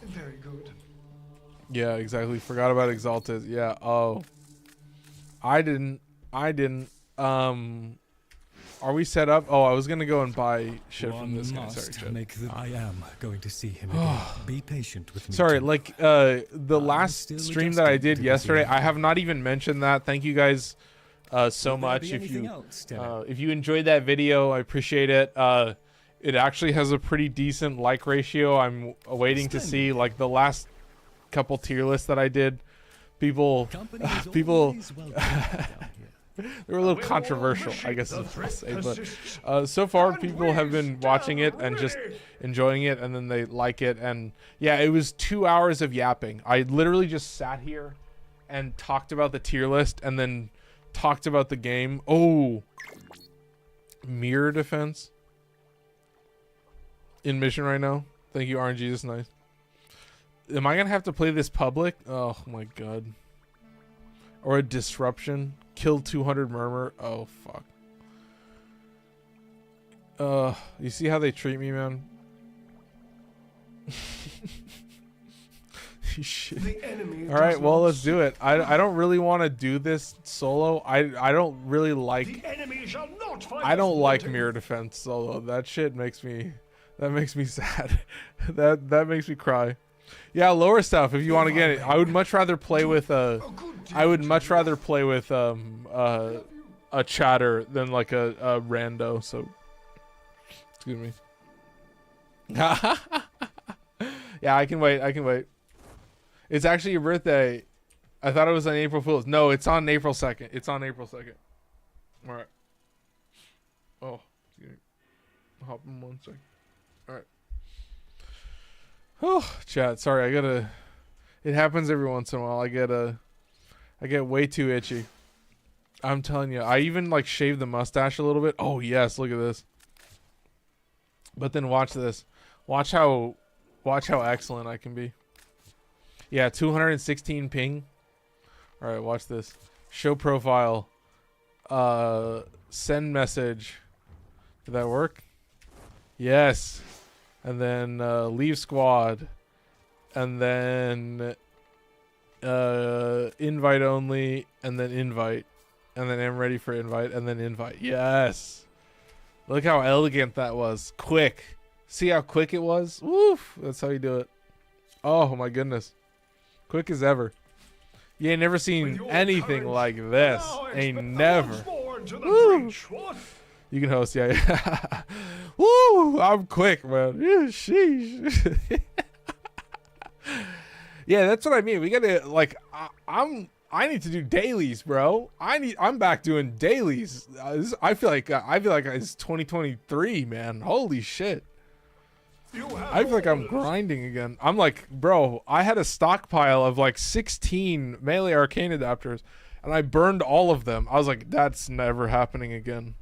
Very good. Yeah, exactly. Forgot about Exalted. Yeah, oh. I didn't. Are we set up? Oh, I was gonna go and buy shit from this guy. Sorry, Chad. I am going to see him again. Be patient with me. Sorry, like the last stream that I did yesterday, I have not even mentioned that. Thank you guys so much. If you enjoyed that video, I appreciate it. It actually has a pretty decent like ratio. I'm waiting to see like the last couple tier lists that I did. People they were a little controversial, I guess is what I'll say, but so far people have been watching it and just enjoying it, and then they like it. And yeah, it was 2 hours of yapping. I literally just sat here and talked about the tier list and then talked about the game. Oh, mirror defense in mission right now. Thank you, RNG. That's nice. Am I gonna have to play this public? Oh my god. Or a disruption. Kill 200 murmur. Oh fuck. You see how they treat me, man? Shit. All right, well, let's do it. I don't really want to do this solo. I don't really like. I don't like mirror defense solo. That shit makes me. That makes me sad. that makes me cry. Yeah, lower stuff if you want to get it. I would much rather play with a chatter than like a rando. So, excuse me. Yeah, I can wait. I can wait. It's actually your birthday. I thought it was on April Fool's. No, it's on April 2nd. It's on April 2nd. All right. Oh, excuse me. Hop in 1 second. All right. Oh, chat. Sorry, I gotta. It happens every once in a while. I get way too itchy. I'm telling you. I even like shaved the mustache a little bit. Oh yes, look at this. But then watch this. Watch how excellent I can be. Yeah, 216 ping. All right, watch this. Show profile. Send message. Did that work? Yes. And then leave squad, and then invite only, and then invite, and then I'm ready for invite, and then invite. Yes, look how elegant that was. Quick, see how quick it was. Woof, that's how you do it. Oh my goodness, quick as ever. You ain't never seen anything like this. Ain't never. Woo. You can host, yeah. Woo! I'm quick, man. Sheesh. Yeah, that's what I mean. We gotta like. I need to do dailies, bro. I'm back doing dailies. I feel like it's 2023, man. Holy shit. I feel like I'm grinding again. I'm like, bro. I had a stockpile of like 16 melee arcane adapters, and I burned all of them. I was like, that's never happening again.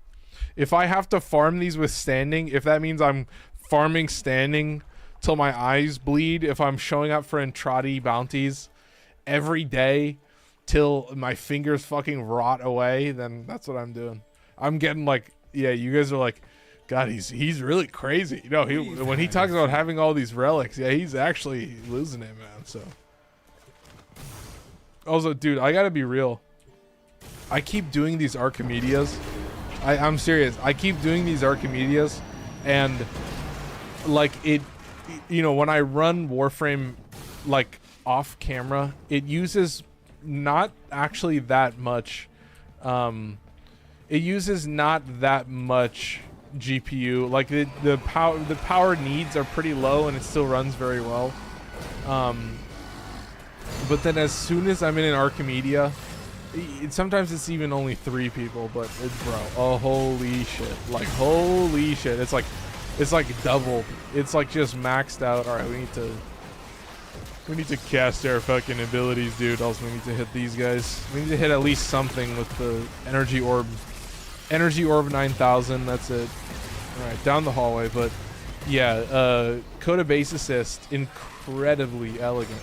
If I have to farm these with standing, if that means I'm farming standing till my eyes bleed, if I'm showing up for Entrati bounties every day till my fingers fucking rot away, then that's what I'm doing. I'm getting like, yeah, you guys are like, God, he's really crazy. You know, when he talks about having all these relics, yeah, he's actually losing it, man. So, also, dude, I gotta be real. I keep doing these Archimedias. I'm serious. I keep doing these Archimedias, and like it, you know, when I run Warframe like off camera, it uses not actually that much. It uses not that much GPU. Like the power needs are pretty low, and it still runs very well. But then as soon as I'm in an Archimedia, sometimes it's even only 3 people, but bro, oh holy shit. Like holy shit. It's like doubled. It's like just maxed out. Alright, we need to cast our fucking abilities, dude. Also, we need to hit these guys. We need to hit at least something with the energy orb. Energy orb 9000, that's it. Alright, down the hallway, but yeah, Coda base assist, incredibly elegant.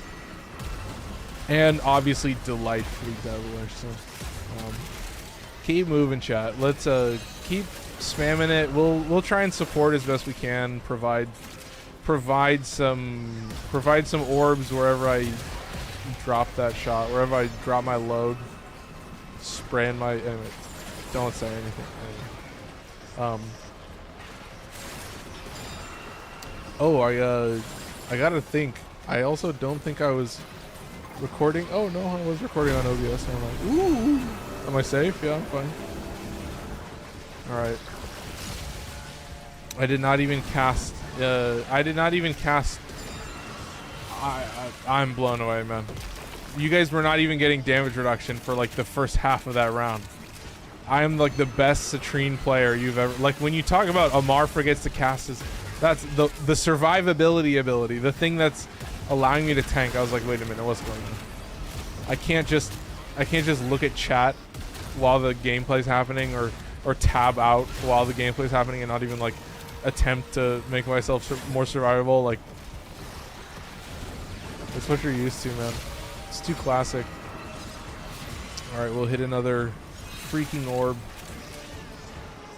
And obviously delightfully devilish. So keep moving, chat. Let's keep spamming it. We'll try and support as best we can, provide some orbs wherever I drop that shot, wherever I drop my load. Spraying my anyway, don't say anything. Anyway. Oh, I gotta think. I also don't think I was recording. Oh no, I was recording on OBS. And I'm like, ooh, am I safe? Yeah, I'm fine. All right. I did not even cast. I'm blown away, man. You guys were not even getting damage reduction for like the first half of that round. I am like the best Citrine player you've ever. Like when you talk about Amar forgets to cast his. That's the survivability ability, the thing that's allowing me to tank. I was like, wait a minute, what's going on? I can't just look at chat while the gameplay's happening, or tab out while the gameplay's happening, and not even like attempt to make myself more survivable. Like that's what you're used to, man. It's too classic. All right, we'll hit another freaking orb.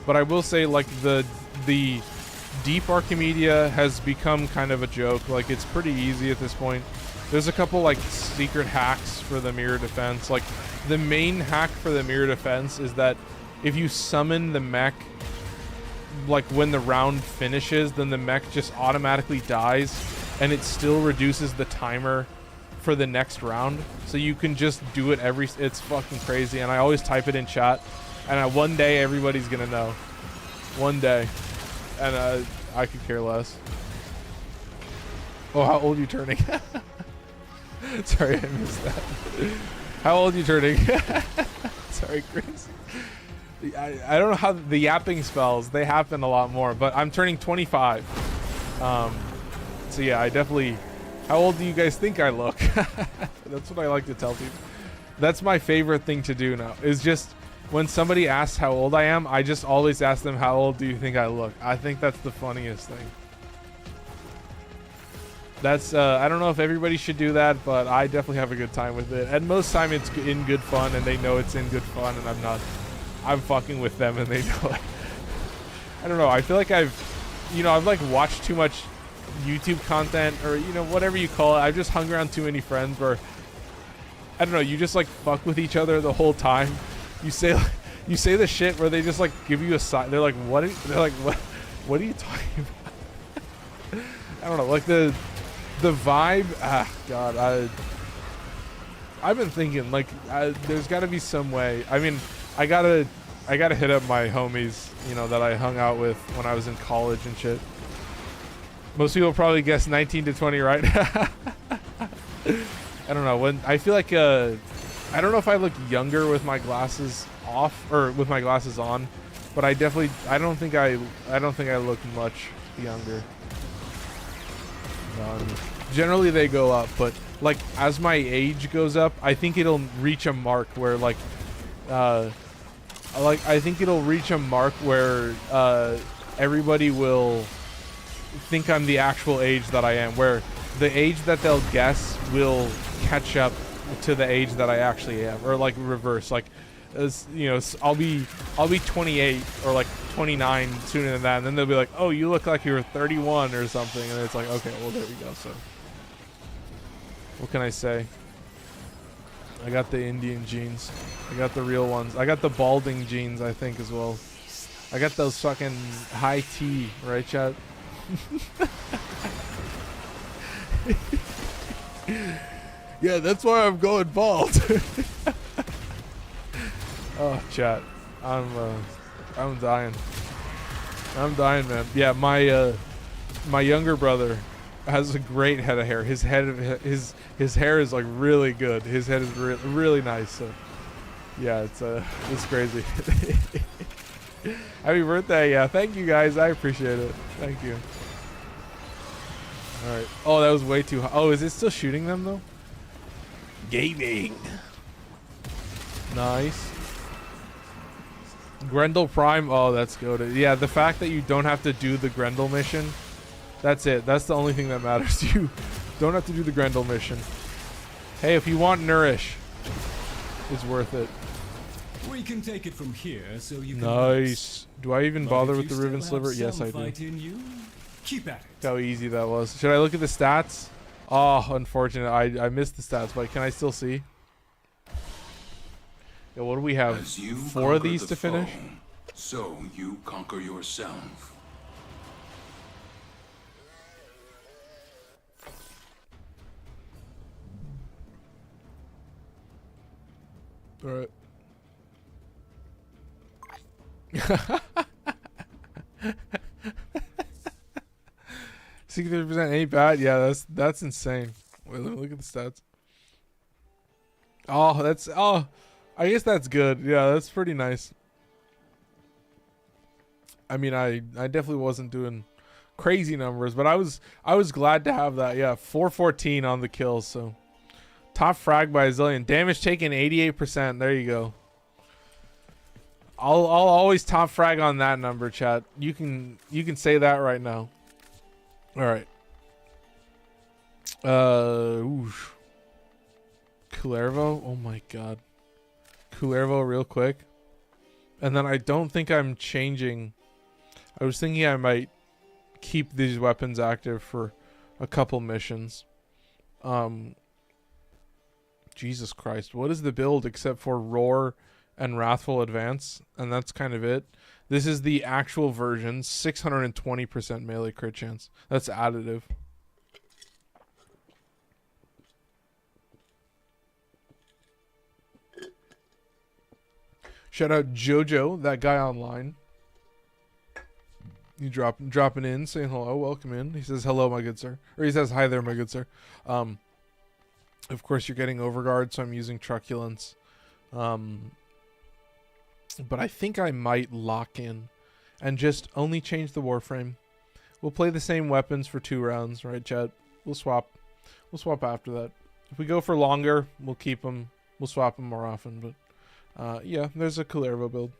But I will say, like the Deep Archimedia has become kind of a joke. Like it's pretty easy at this point. There's a couple like secret hacks for the mirror defense. Like the main hack for the mirror defense is that if you summon the mech like when the round finishes, then the mech just automatically dies and it still reduces the timer for the next round. So you can just do it it's fucking crazy. And I always type it in chat, and one day everybody's gonna know. One day. And I could care less. Oh, how old are you turning? Sorry, I missed that. How old are you turning? Sorry, Chris. I don't know how the yapping spells, they happen a lot more, but I'm turning 25. So yeah, I definitely... How old do you guys think I look? That's what I like to tell people. That's my favorite thing to do now, is just... When somebody asks how old I am, I just always ask them, how old do you think I look? I think that's the funniest thing. That's, I don't know if everybody should do that, but I definitely have a good time with it. And most time it's in good fun, and they know it's in good fun, and I'm fucking with them, and they know it. I don't know, I feel like I've like watched too much YouTube content, or, whatever you call it. I've just hung around too many friends where, I don't know, you just like fuck with each other the whole time. You say the shit where they just like give you a side. They're like, what? What are you talking about? I don't know. Like the vibe. God. I've been thinking like there's got to be some way. I mean, I gotta hit up my homies, that I hung out with when I was in college and shit. Most people probably guess 19 to 20, right? I don't know. When I feel like I don't know if I look younger with my glasses off or with my glasses on, but I don't think I look much younger. Generally they go up, but like as my age goes up, I think it'll reach a mark where everybody will think I'm the actual age that I am, where the age that they'll guess will catch up to the age that I actually am, or like reverse. Like, I'll be 28 or like 29 sooner than that, and then they'll be like, oh, you look like you were 31 or something, and it's like, okay, well there we go. So what can I say? I got the Indian jeans. I got the real ones. I got the balding jeans, I think, as well. I got those fucking high tea, right, chat? Yeah, that's why I'm going bald. Oh, chat. I'm dying. I'm dying, man. Yeah, my younger brother, has a great head of hair. His hair is like really good. His head is really nice. So yeah, it's crazy. Happy birthday! Yeah, thank you guys. I appreciate it. Thank you. All right. Oh, that was way too high. Oh, is it still shooting them though? Gaming. Nice. Grendel Prime. Oh, that's good. Yeah, the fact that you don't have to do the Grendel mission. That's it. That's the only thing that matters. You don't have to do the Grendel mission. Hey, if you want Nourish, it's worth it. We can take it from here, so you can nice. Do I even bother with the Riven Sliver? Yes, I do. Keep at it. How easy that was. Should I look at the stats? Oh, unfortunate. I missed the stats, but can I still see? Yeah, what do we have? 4 of these to finish? So you conquer yourself. All right. 63% ain't bad. Yeah, that's insane. Wait, let me look at the stats. Oh, I guess that's good. Yeah, that's pretty nice. I mean, I definitely wasn't doing crazy numbers, but I was glad to have that. Yeah, 414 on the kills. So top frag by a zillion. Damage taken 88%. There you go. I'll always top frag on that number, chat. You can say that right now. All right. Oof. Culervo. Oh my god. Culervo real quick. And then I don't think I'm changing. I was thinking I might keep these weapons active for a couple missions. Jesus Christ. What is the build except for Roar and Wrathful Advance? And that's kind of it. This is the actual version. 620% melee crit chance. That's additive. Shout out Jojo, that guy online. You dropping in, saying hello, welcome in. He says hello, my good sir. Or he says hi there, my good sir. Of course, you're getting Overguard, so I'm using Truculence. But I think I might lock in and just only change the Warframe. We'll play the same weapons for 2 rounds, right, Chad? We'll swap. We'll swap after that. If we go for longer, we'll keep them. We'll swap them more often. But yeah, there's a Culervo build.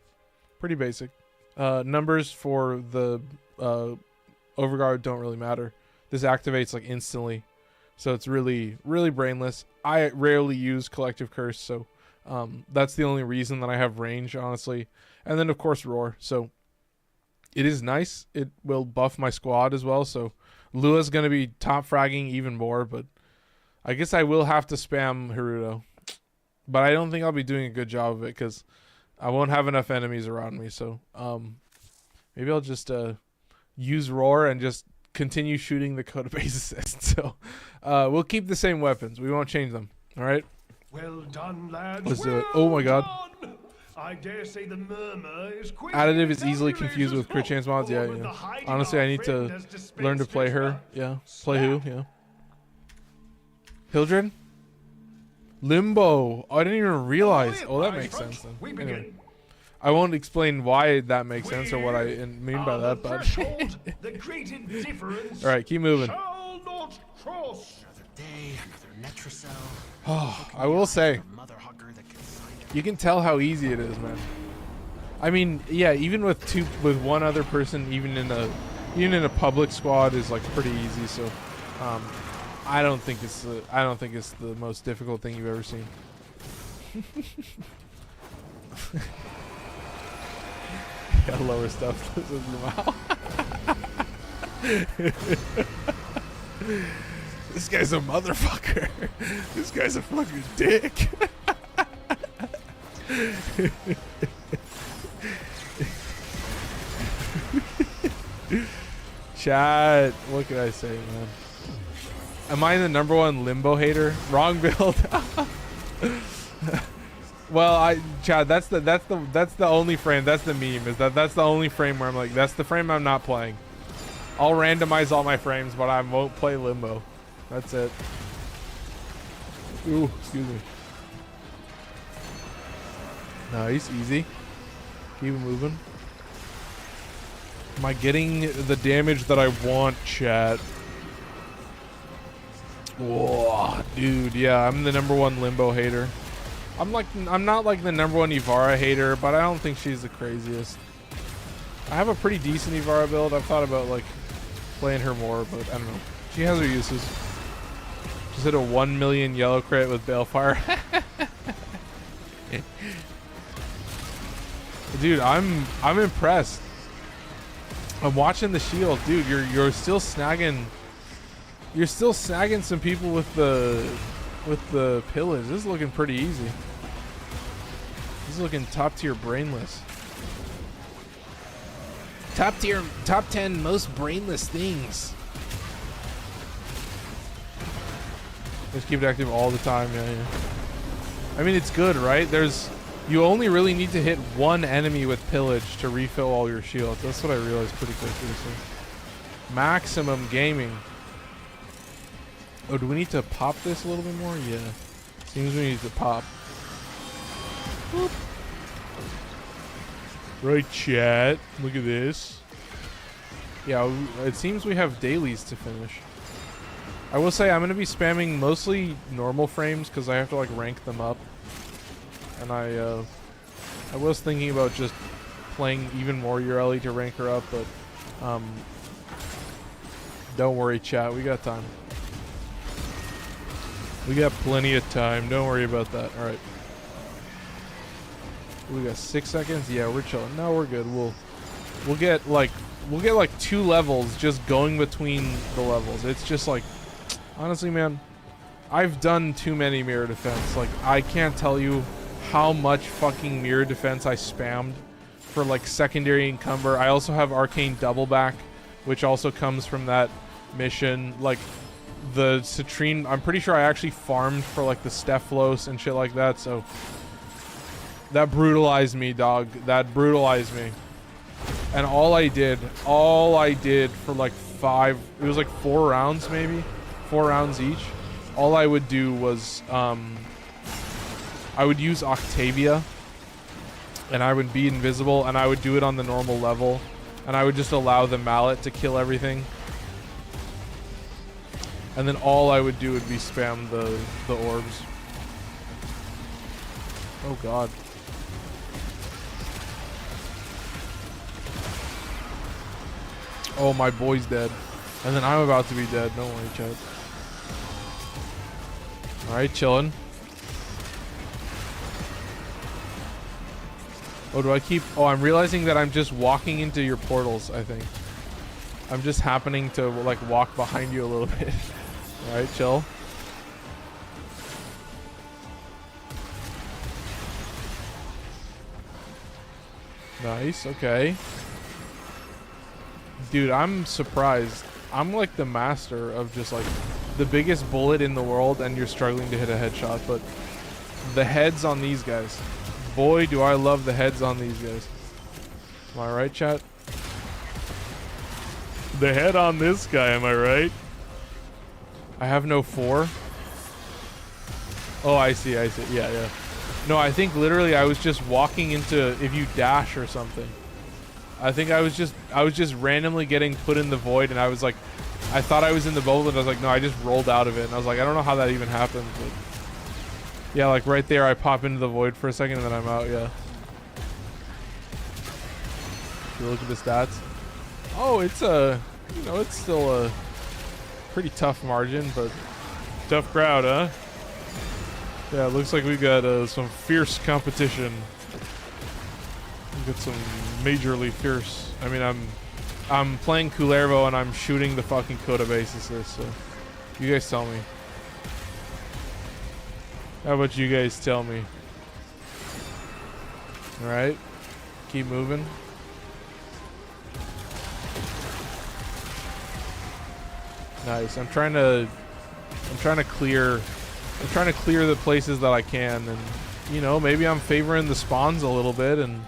Pretty basic. Numbers for the Overguard don't really matter. This activates like instantly. So it's really, really brainless. I rarely use Collective Curse, so that's the only reason that I have range, honestly. And then, of course, Roar. So it is nice. It will buff my squad as well. So Lua's going to be top fragging even more, but I guess I will have to spam Hirudo. But I don't think I'll be doing a good job of it because I won't have enough enemies around me. So maybe I'll just use Roar and just continue shooting the Codebase assist. So we'll keep the same weapons. We won't change them. All right? Well done, lads. Let's do it. Oh my god. I dare say the murmur is quick. Additive is easily confused with crit chance mods. Yeah, yeah. Honestly, I need to learn to play her. Yeah. Play who? Yeah. Hildred? Limbo. I didn't even realize. Oh, that makes sense then. Anyway. I won't explain why that makes sense or what I mean by that, but alright, keep moving. Oh, I will say, you can tell how easy it is, man. I mean, yeah, even with one other person, even in a public squad is like pretty easy. So, I don't think it's the most difficult thing you've ever seen. Gotta lower stuff. This guy's a motherfucker. This guy's a fucking dick. Chat, what can I say, man? Am I the #1 Limbo hater? Wrong build. Well, Chad, that's the only frame. That's the meme. That's the only frame where I'm like, that's the frame I'm not playing. I'll randomize all my frames, but I won't play Limbo. That's it. Ooh, excuse me. Nice, easy. Keep it moving. Am I getting the damage that I want, chat? Whoa, dude, yeah, I'm the #1 Limbo hater. I'm not like the #1 Ivara hater, but I don't think she's the craziest. I have a pretty decent Ivara build. I've thought about like playing her more, but I don't know. She has her uses. Just hit a 1 million yellow crit with Balefire. Dude, I'm impressed. I'm watching the shield, dude. You're still snagging. You're still snagging some people with the pillage. This is looking pretty easy. This is looking top tier brainless. Top 10 most brainless things. Just keep it active all the time, yeah. I mean, it's good, right? You only really need to hit one enemy with pillage to refill all your shields. That's what I realized pretty quickly. So. Maximum gaming. Oh, do we need to pop this a little bit more? Yeah. Seems we need to pop. Boop. Right, chat. Look at this. Yeah, it seems we have dailies to finish. I will say I'm going to be spamming mostly normal frames because I have to like rank them up. And I was thinking about just playing even more Ureli to rank her up, but don't worry, chat. We got time. We got plenty of time. Don't worry about that. All right. We got 6 seconds. Yeah, we're chilling. No, we're good. We'll get like 2 levels just going between the levels. It's just like, honestly, man, I've done too many mirror defense. Like, I can't tell you how much fucking mirror defense I spammed for like secondary encumber. I also have arcane double back, which also comes from that mission. Like the Citrine, I'm pretty sure I actually farmed for like the Stephalos and shit like that. So that brutalized me, dog. That brutalized me. And all I did for like 5, it was like 4 rounds maybe, 4 rounds each. All I would do was I would use Octavia, and I would be invisible, and I would do it on the normal level, and I would just allow the mallet to kill everything. And then all I would do would be spam the orbs. Oh god. Oh, my boy's dead. And then I'm about to be dead. Don't worry, chat. Alright, chilling. Oh, do I keep... Oh, I'm realizing that I'm just walking into your portals, I think. I'm just happening to, like, walk behind you a little bit. Alright, chill. Nice, okay. Dude, I'm surprised. I'm like the master of just like the biggest bullet in the world and you're struggling to hit a headshot, but the heads on these guys. Boy, do I love the heads on these guys. Am I right, chat? The head on this guy, am I right? I have no 4. Oh, I see. Yeah. No, I think literally I was just walking into if you dash or something. I think I was just randomly getting put in the void, and I was like, I thought I was in the bubble, and I was like, no, I just rolled out of it, and I was like, I don't know how that even happened, but yeah, like right there, I pop into the void for a second, and then I'm out. Yeah. You look at the stats. Oh, it's it's still a pretty tough margin, but tough crowd, huh? Yeah, it looks like we got some fierce competition. We got some majorly fierce. I mean, I'm playing Kullervo and I'm shooting the fucking Coda bases, so you guys tell me. How about you guys tell me? Alright. Keep moving. Nice. I'm trying to clear the places that I can, and you know, maybe I'm favoring the spawns a little bit, and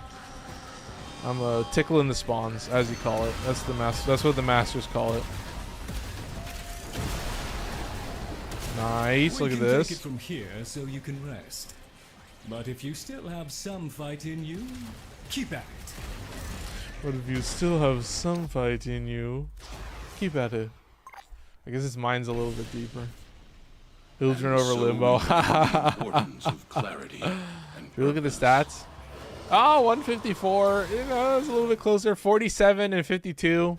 I'm tickling the spawns, as you call it. That's the That's what the masters call it. Nice. Look at this. Take it from here so you can rest. But if you still have some fight in you, keep at it. But if you still have some fight in you, keep at it. I guess his mind's a little bit deeper. Children over limbo. If you look at the stats. Oh, 154. You know, it's a little bit closer. 47 and 52.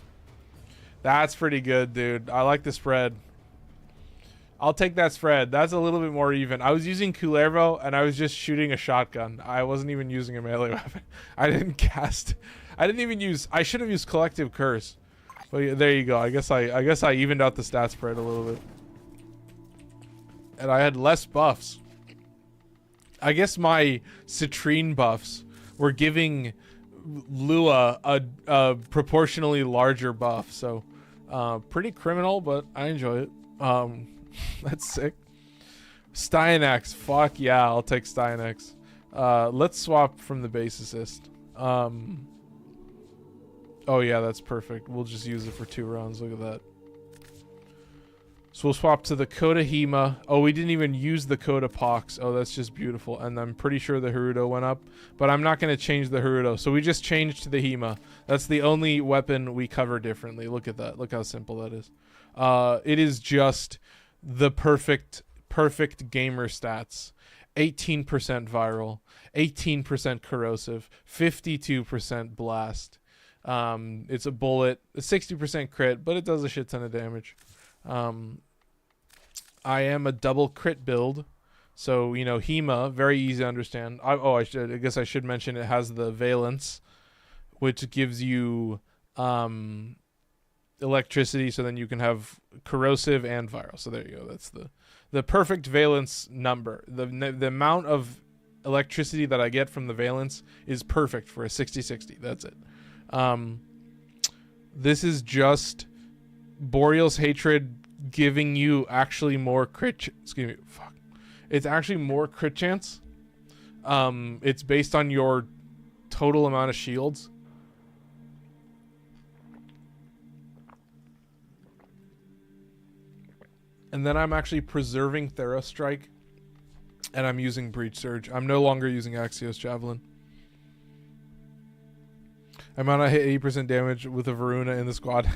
That's pretty good, dude. I like the spread. I'll take that spread. That's a little bit more even. I was using Culervo and I was just shooting a shotgun. I wasn't even using a melee weapon. I didn't cast. I didn't even use. I should have used Collective Curse. But yeah, there you go. I guess I evened out the stat spread a little bit. And I had less buffs. I guess my citrine buffs were giving Lua a proportionally larger buff. So pretty criminal, but I enjoy it. That's sick. Styanax. Fuck yeah, I'll take Styanax. Let's swap from the base assist. Oh yeah, that's perfect. We'll just use it for 2 rounds. Look at that. So we'll swap to the Coda Hema. Oh, we didn't even use the Coda Pox. Oh, that's just beautiful. And I'm pretty sure the Haruto went up. But I'm not going to change the Haruto. So we just changed to the Hema. That's the only weapon we cover differently. Look at that. Look how simple that is. It is just the perfect gamer stats. 18% viral. 18% corrosive. 52% blast. It's a bullet. A 60% crit. But it does a shit ton of damage. I am a double crit build, so you know Hema, very easy to understand. I guess I should mention it has the valence, which gives you electricity, so then you can have corrosive and viral. So there you go. That's the perfect valence number. The amount of electricity that I get from the valence is perfect for a 60/60. That's it. This is just Boreal's Hatred giving you actually more crit. Excuse me. Fuck. It's actually more crit chance. It's based on your total amount of shields. And then I'm actually preserving Theros Strike, and I'm using Breach Surge. I'm no longer using Axios Javelin. I might not hit 80% damage with a Varuna in the squad.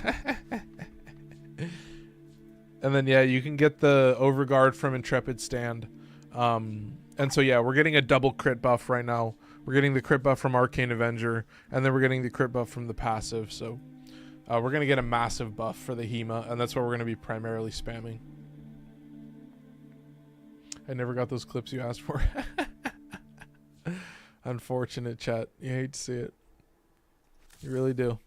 And then, yeah, you can get the Overguard from Intrepid Stand. And so, yeah, we're getting a double crit buff right now. We're getting the crit buff from Arcane Avenger, and then we're getting the crit buff from the passive. So we're going to get a massive buff for the Hema, and that's what we're going to be primarily spamming. I never got those clips you asked for. Unfortunate, chat. You hate to see it. You really do.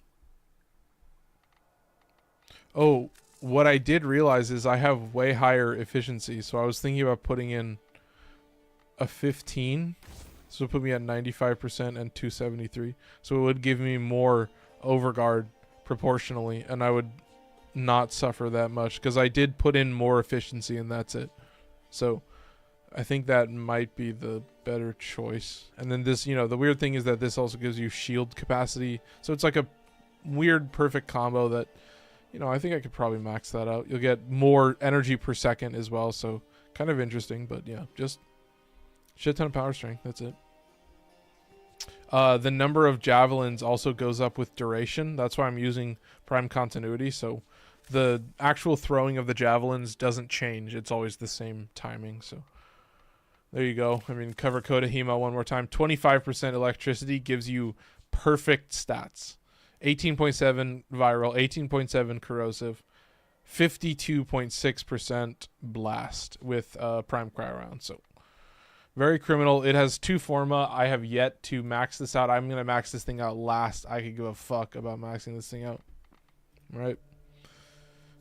Oh, what I did realize is I have way higher efficiency. So I was thinking about putting in a 15. So it put me at 95% and 273. So it would give me more Overguard proportionally. And I would not suffer that much. Because I did put in more efficiency and that's it. So I think that might be the better choice. And then this, you know, the weird thing is that this also gives you shield capacity. So it's like a weird perfect combo that, you know, I think I could probably max that out. You'll get more energy per second as well. So kind of interesting, but yeah, just shit ton of power strength. That's it. The number of javelins also goes up with duration. That's why I'm using prime continuity. So the actual throwing of the javelins doesn't change. It's always the same timing. So there you go. I mean, cover Coda Hema one more time. 25% electricity gives you perfect stats. 18.7 viral, 18.7 corrosive, 52.6% blast with prime cryo round. So very criminal. It has 2 forma. I have yet to max this out. I'm going to max this thing out last. I could give a fuck about maxing this thing out. All right.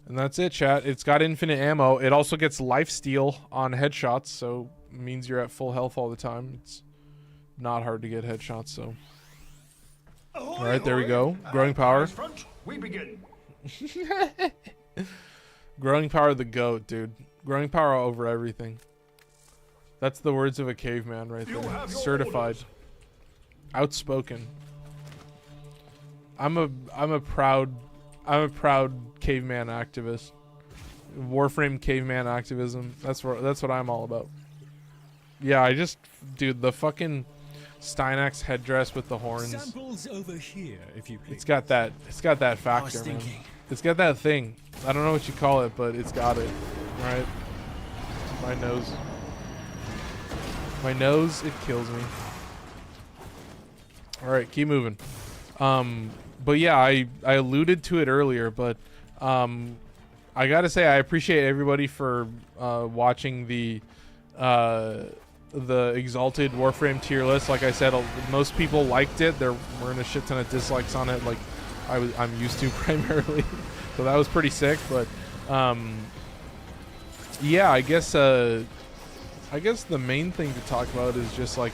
And that's it, chat. It's got infinite ammo. It also gets lifesteal on headshots, so it means you're at full health all the time. It's not hard to get headshots, so... All right, there we go. Growing power. We begin. Growing power, the GOAT, dude. Growing power over everything. That's the words of a caveman right there. Certified. Outspoken. I'm a proud caveman activist. Warframe caveman activism. That's what I'm all about. Yeah, dude, the fucking Steinax headdress with the horns. Samples over here, if you please. It's got that factor, man. It's got that thing. I don't know what you call it, but it's got it. Right? My nose. My nose, it kills me. Alright, keep moving. But yeah, I alluded to it earlier, but I gotta say I appreciate everybody for watching the Exalted Warframe tier list. Like I said, most people liked it. There weren't a shit ton of dislikes on it, like I'm used to primarily. So that was pretty sick. But yeah, I guess the main thing to talk about is just like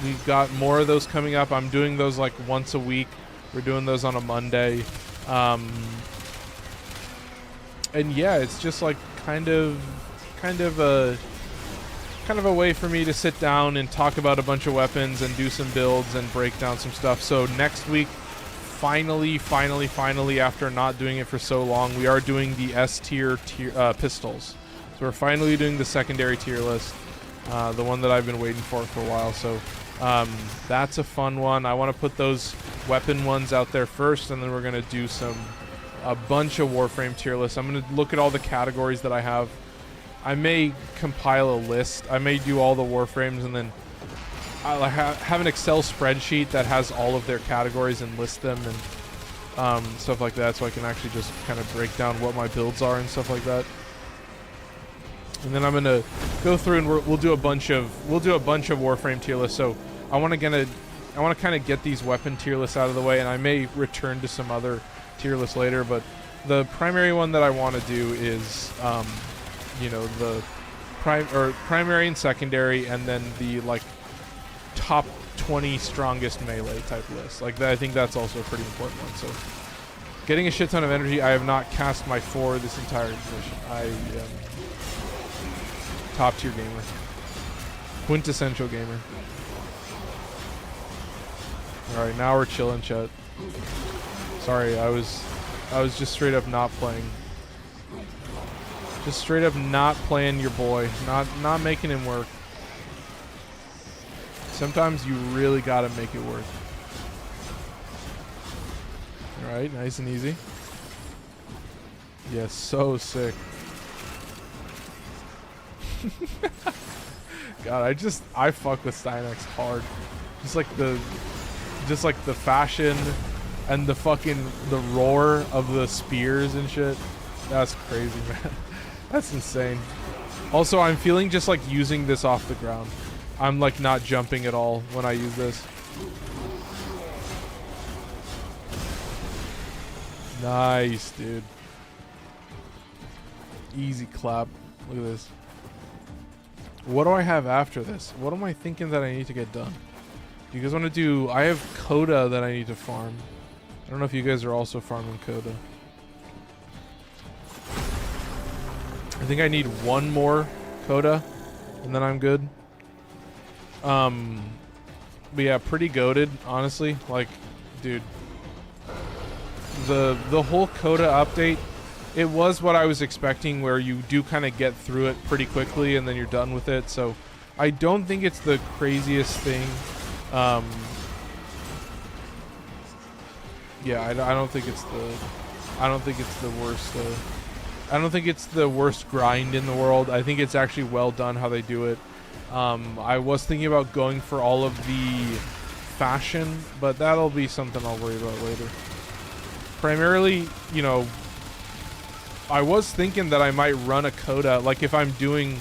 we've got more of those coming up. I'm doing those like once a week. We're doing those on a Monday. And yeah, it's just like kind of a way for me to sit down and talk about a bunch of weapons and do some builds and break down some stuff. So next week, finally, after not doing it for so long, we are doing the S tier pistols. So we're finally doing the secondary tier list, the one that I've been waiting for a while. So that's a fun one. I want to put those weapon ones out there first, and then we're gonna do a bunch of Warframe tier lists. I'm gonna look at all the categories that I have. I may compile a list. I may do all the Warframes, and then I'll have an Excel spreadsheet that has all of their categories and list them and stuff like that, so I can actually just kind of break down what my builds are and stuff like that. And then I'm gonna go through and we'll do a bunch of Warframe tier lists. So I want to kind of get these weapon tier lists out of the way, and I may return to some other tier lists later. But the primary one that I want to do is you know, the primary and secondary, and then the like top 20 strongest melee type list. Like that, I think that's also a pretty important one. So getting a shit ton of energy. I have not cast my 4 this entire edition. I am top tier gamer, quintessential gamer. All right, now we're chilling, chat. Sorry, I was just straight up not playing. Just straight up not playing your boy, not making him work. Sometimes you really gotta make it work. All right, nice and easy. Yeah, so sick. God, I fuck with Steinax hard. Just like the fashion and the roar of the spears and shit. That's crazy, man. That's insane. Also, I'm feeling just like using this off the ground. I'm like not jumping at all when I use this. Nice, dude. Easy clap. Look at this. What do I have after this? What am I thinking that I need to get done? Do you guys want to do... I have Coda that I need to farm. I don't know if you guys are also farming Coda. I think I need one more Coda, and then I'm good. But yeah, pretty goated, honestly. Like, dude, the whole Coda update, it was what I was expecting, where you do kind of get through it pretty quickly and then you're done with it. So I don't think it's the craziest thing. Yeah, I don't think it's the worst. I don't think it's the worst grind in the world. I think it's actually well done how they do it. I was thinking about going for all of the fashion, but that'll be something I'll worry about later. Primarily, you know, I was thinking that I might run a Coda, like if I'm doing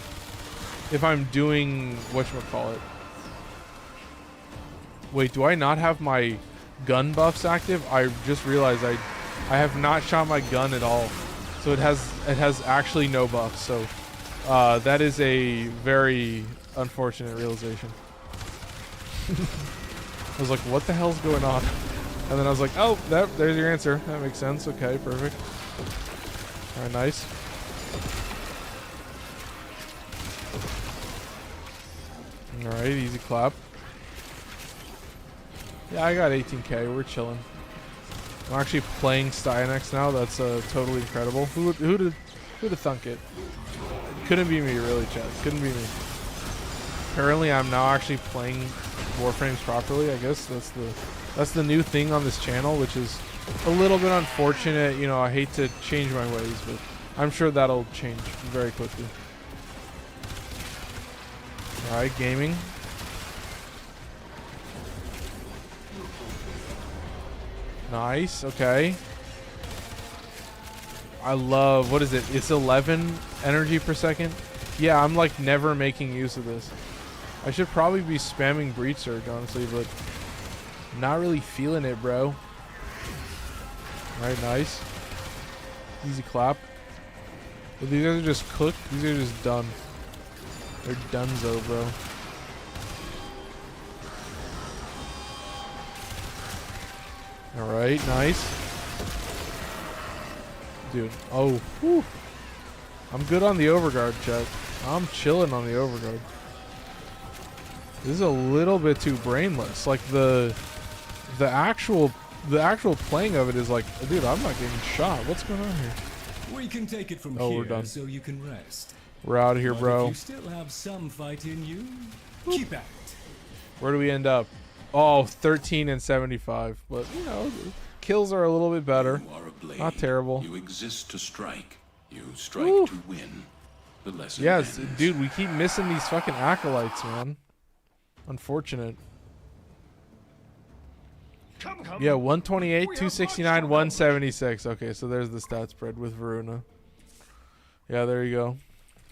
whatchamacallit. Wait, do I not have my gun buffs active? I just realized I have not shot my gun at all. So it has actually no buffs. So that is a very unfortunate realization. I was like, what the hell's going on? And then I was like, oh, there's your answer. That makes sense. Okay, perfect. All right, nice. All right, easy clap. Yeah, I got 18k. We're chilling. I'm actually playing Stynex now. That's totally incredible. Who'd have thunk it? Couldn't be me, really, Chad. Couldn't be me. Apparently, I'm now actually playing Warframes properly. I guess that's the new thing on this channel, which is a little bit unfortunate. You know, I hate to change my ways, but I'm sure that'll change very quickly. All right, gaming. Nice. Okay. I love, what is it? It's 11 energy per second. Yeah, I'm like never making use of this. I should probably be spamming Breach Surge, honestly, but not really feeling it, bro. Alright, nice. Easy clap. But these guys are just cooked. These are just done. They're donezo, bro. Alright, nice. Dude, oh, whew. I'm good on the overguard, chat. I'm chilling on the overguard. This is a little bit too brainless. Like the actual playing of it is like, dude, I'm not getting shot. What's going on here? We can take it from Oh, here, we're done. so you can rest. We're out of here, But bro. if you still have some fight in you, keep at it. Where do we end up? Oh, 13 and 75. But, you know, kills are a little bit better. You are a blade. Not terrible. You exist to strike. You strike Woo. to win. The lesson Yes, ends. dude, we keep missing these fucking acolytes, man. Unfortunate. Come, come. Yeah, 128, We have 269, much to 176. Okay, so there's the stat spread with Varuna. Yeah, there you go.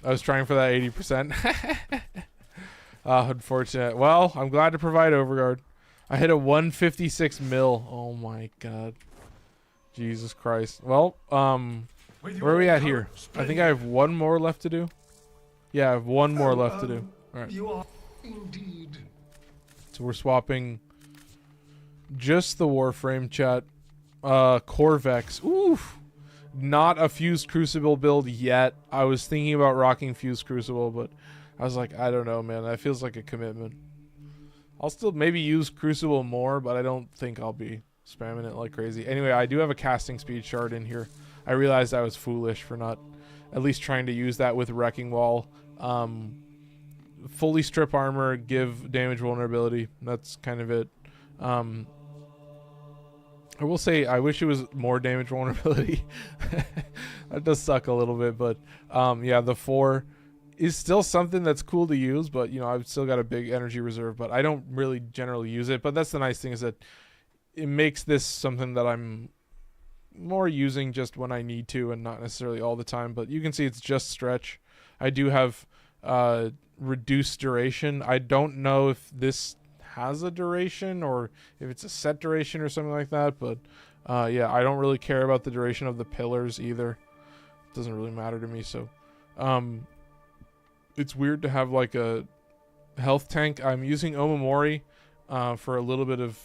I was trying for that 80%. Unfortunate. Well, I'm glad to provide overguard. I hit a 156 mil. Oh my god. Jesus Christ. Well, With where are your we at here? courage, I think I have one more left to do. Yeah, I have one more left to do. Alright. You are indeed. So we're swapping just the Warframe, chat. Corvex. Oof. Not a Fused Crucible build yet. I was thinking about rocking Fused Crucible, but I was like, I don't know, man. That feels like a commitment. I'll still maybe use Crucible more, but I don't think I'll be spamming it like crazy. Anyway, I do have a casting speed shard in here. I realized I was foolish for not at least trying to use that with Wrecking Wall. Fully strip armor, give damage vulnerability. That's kind of it. I will say I wish it was more damage vulnerability. That does suck a little bit, but yeah, the 4 is still something that's cool to use, but you know, I've still got a big energy reserve, but I don't really generally use it. But that's the nice thing, is that it makes this something that I'm more using just when I need to and not necessarily all the time. But you can see it's just stretch. I do have reduced duration. I don't know if this has a duration or if it's a set duration or something like that, but yeah, I don't really care about the duration of the pillars either. It doesn't really matter to me. So it's weird to have like a health tank. I'm using Omamori for a little bit of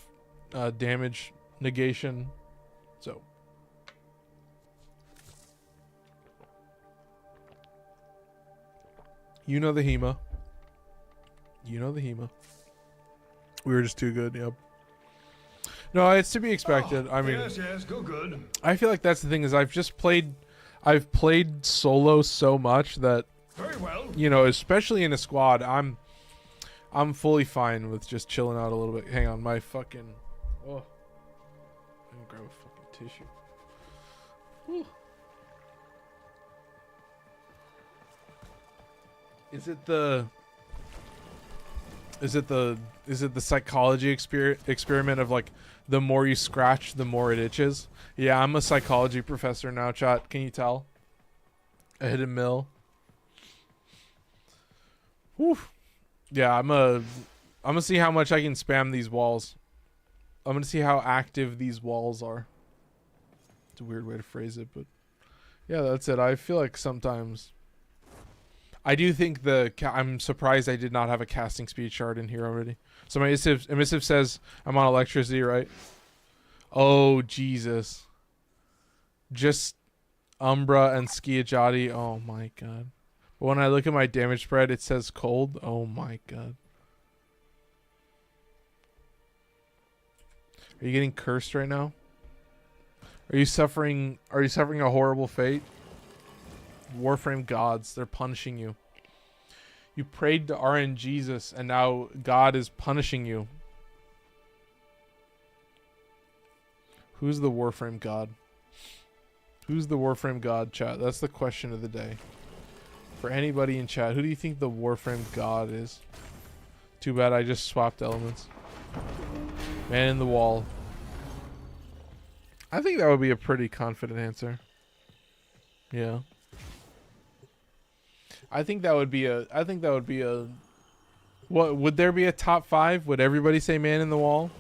damage negation. So you know the Hema. You know the Hema. We were just too good, yep. No, it's to be expected. I mean, yes, go good. I feel like that's the thing, is I've played solo so much that, Very well. you know, especially in a squad, I'm fully fine with just chilling out a little bit. Hang on, my fucking, oh, I'm gonna grab a fucking tissue. Whew. Is it the psychology experiment of like, the more you scratch, the more it itches? Yeah, I'm a psychology professor now, chat. Can you tell? I hit a mill. Whew. Yeah, I'm gonna see how much I can spam these walls. I'm gonna see how active these walls are. It's a weird way to phrase it, but yeah, that's it. I feel like sometimes I do think I'm surprised I did not have a casting speed shard in here already. So my emissive says I'm on electricity, right? Oh, Jesus. Just Umbra and Skiajati. Oh, my God. But when I look at my damage spread, it says cold. Oh, my God. Are you getting cursed right now? Are you suffering a horrible fate? Warframe gods, they're punishing you. You prayed to RN Jesus and now God is punishing you. Who's the Warframe god? Who's the Warframe god, chat? That's the question of the day. For anybody in chat, who do you think the Warframe god is? Too bad I just swapped elements. Man in the wall. I think that would be a pretty confident answer. Yeah. I think that would be a what would there be a top 5? Would everybody say man in the wall?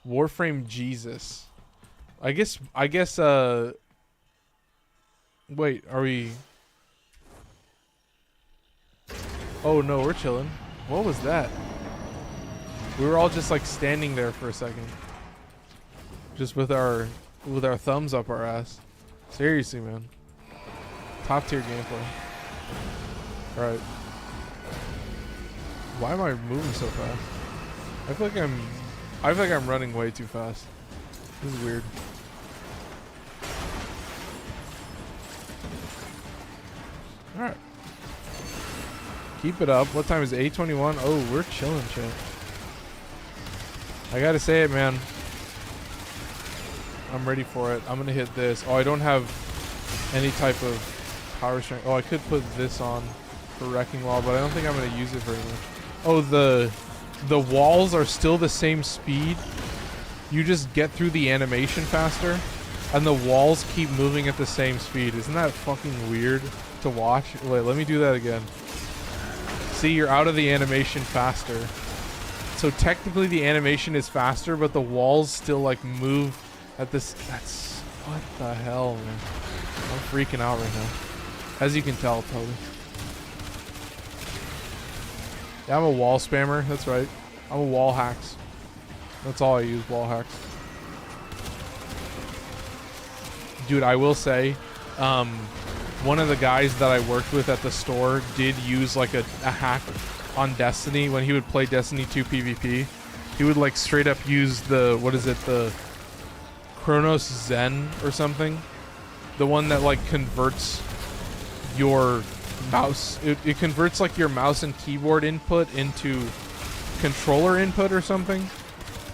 Warframe Jesus. I guess wait, are we Oh no, we're chilling. What was that? We were all just like standing there for a second. Just with our thumbs up our ass. Seriously, man. Top tier gameplay. Alright. Why am I moving so fast? I feel like I'm running way too fast. This is weird. Alright. Keep it up. What time is it? 8:21? Oh, we're chilling, chat. I gotta say it, man. I'm ready for it. I'm gonna hit this. Oh, I don't have any type of power strength. Oh, I could put this on for Wrecking Wall, but I don't think I'm gonna use it very much. Oh, the walls are still the same speed. You just get through the animation faster, and the walls keep moving at the same speed. Isn't that fucking weird to watch? Wait, let me do that again. See, you're out of the animation faster. So technically the animation is faster, but the walls still like move at this. That's what the hell, man. I'm freaking out right now. As you can tell, totally. Yeah, I'm a wall spammer. That's right. I'm a wall hacks. That's all I use, wall hacks. Dude, I will say, one of the guys that I worked with at the store did use like a hack on Destiny when he would play Destiny 2 PvP. He would like straight up use the, what is it, the Chronos Zen or something? The one that like converts your mouse. It converts like your mouse and keyboard input into controller input or something.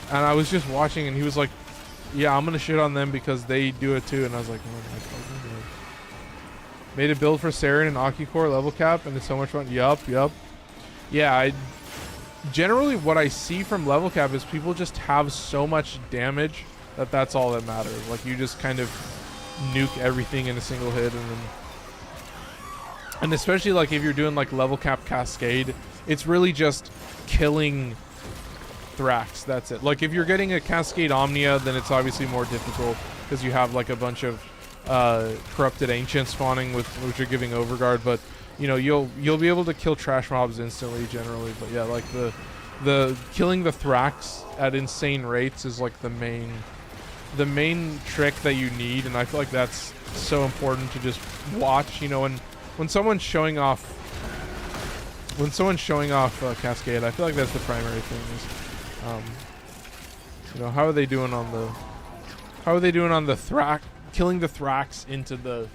And I was just watching and he was like, yeah, I'm gonna shit on them because they do it too. And I was like, oh my fucking God. Made a build for Saren and Akicore level cap and it's so much fun. Yup. Yeah, generally what I see from level cap is people just have so much damage that that's all that matters. Like you just kind of nuke everything in a single hit, and especially like if you're doing like level cap cascade, it's really just killing Thrax. That's it. Like if you're getting a cascade Omnia, then it's obviously more difficult because you have like a bunch of corrupted ancients spawning with which are giving overguard, but you know you'll be able to kill trash mobs instantly generally. But yeah, like the killing the Thrax at insane rates is like the main trick that you need, and I feel like that's so important to just watch. You know, when someone's showing off cascade, I feel like that's the primary thing is, you know, how are they doing on the Thrax, killing the Thrax into the,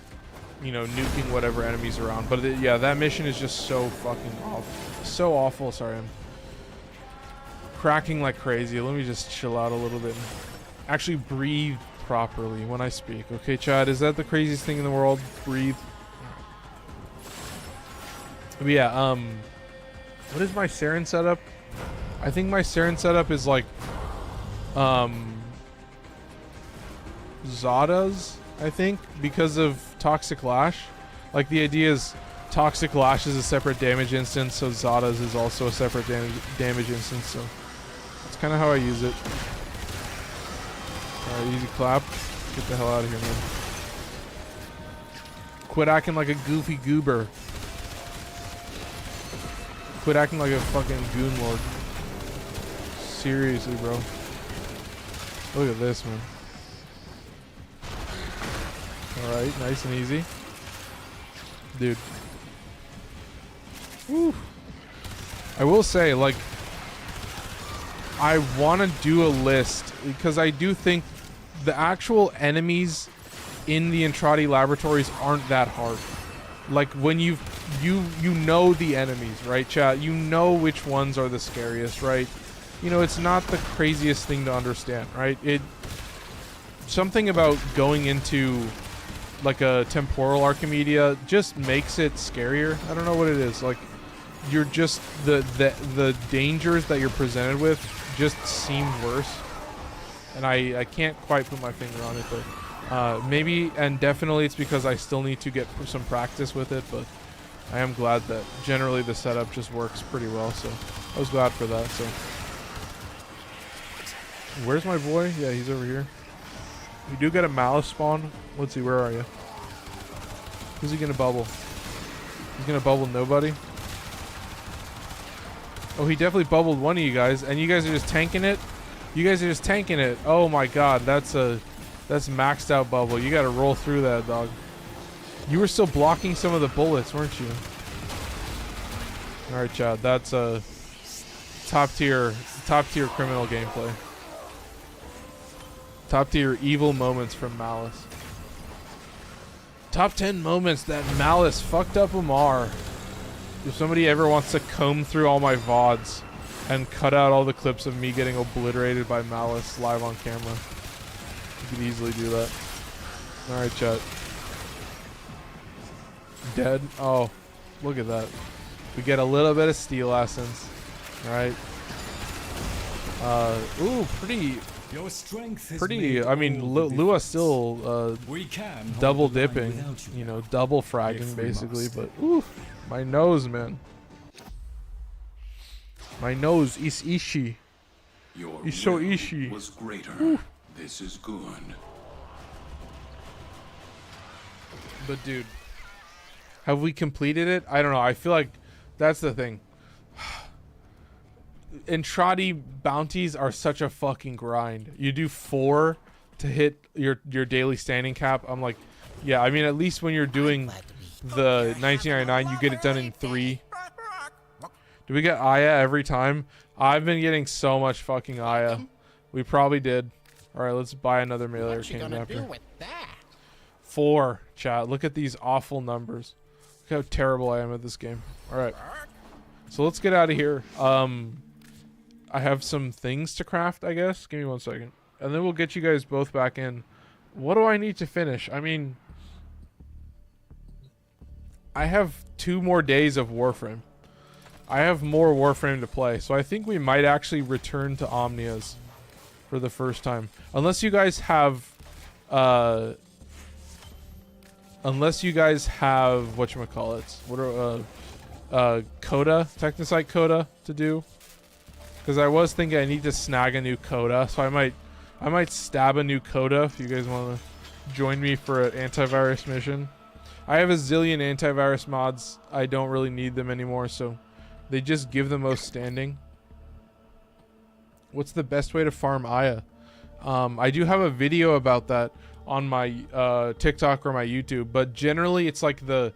you know, nuking whatever enemies around. But yeah, that mission is just so fucking awful. So awful. Sorry, I'm cracking like crazy. Let me just chill out a little bit and actually breathe properly when I speak. Okay, Chad, is that the craziest thing in the world? Breathe. But yeah, what is my Saren setup? I think my Saren setup is like Zada's, I think, because of Toxic Lash. Like the idea is Toxic Lash is a separate damage instance, so Zada's is also a separate damage instance, so that's kind of how I use it. Alright, easy clap. Get the hell out of here, man. Quit acting like a goofy goober. Quit acting like a fucking goon lord. Seriously, bro. Look at this, man. Alright, nice and easy. Dude. Woo. I will say, like, I want to do a list because I do think the actual enemies in the Entrati laboratories aren't that hard. Like when you know the enemies, right, chat? You know which ones are the scariest, right? You know, it's not the craziest thing to understand, right? Something about going into like a temporal Archimedia just makes it scarier. I don't know what it is. Like you're just the dangers that you're presented with just seem worse. And I can't quite put my finger on it, but maybe and definitely it's because I still need to get some practice with it, but I am glad that generally the setup just works pretty well, so I was glad for that. So where's my boy? Yeah, he's over here. We do get a Malice spawn. Let's see, where are you? Who's he gonna bubble? He's gonna bubble nobody? Oh, he definitely bubbled one of you guys, and you guys are just tanking it? You guys are just tanking it. Oh my god, that's maxed out bubble. You gotta roll through that, dog. You were still blocking some of the bullets, weren't you? Alright, Chad, that's a top tier criminal gameplay. Top tier evil moments from Malice. Top 10 moments that Malice fucked up Amar. If somebody ever wants to comb through all my VODs and cut out all the clips of me getting obliterated by Malice live on camera, you could easily do that. Alright, chat. Dead? Oh, look at that. We get a little bit of steel essence. Alright. Ooh, pretty... Your strength is Pretty, I mean, Lua still double dipping, you know, double fragging basically, but ooh, my nose, man. My nose is ishi. Your so will ishi. was greater. Ooh. This is good. But dude, have we completed it? I don't know. I feel like that's the thing. Entrati bounties are such a fucking grind. You do 4 to hit your daily standing cap. I'm like, yeah, I mean, at least when you're doing the 1999, you get it done in 3. Do we get Aya every time? I've been getting so much fucking Aya. We probably did. Alright, let's buy another melee arcane after. 4, chat. Look at these awful numbers. Look how terrible I am at this game. Alright. So let's get out of here. I have some things to craft, I guess. Give me 1 second. And then we'll get you guys both back in. What do I need to finish? I mean, I have 2 more days of Warframe. I have more Warframe to play. So I think we might actually return to Omnias for the first time. Unless you guys have... whatchamacallit. What are... Coda? Technosite Coda to do? Because I was thinking I need to snag a new coda, so I might stab a new coda if you guys want to join me for an antivirus mission. I have a zillion antivirus mods. I don't really need them anymore, so they just give the most standing. What's the best way to farm Aya? I do have a video about that on my TikTok or my YouTube, but generally it's like the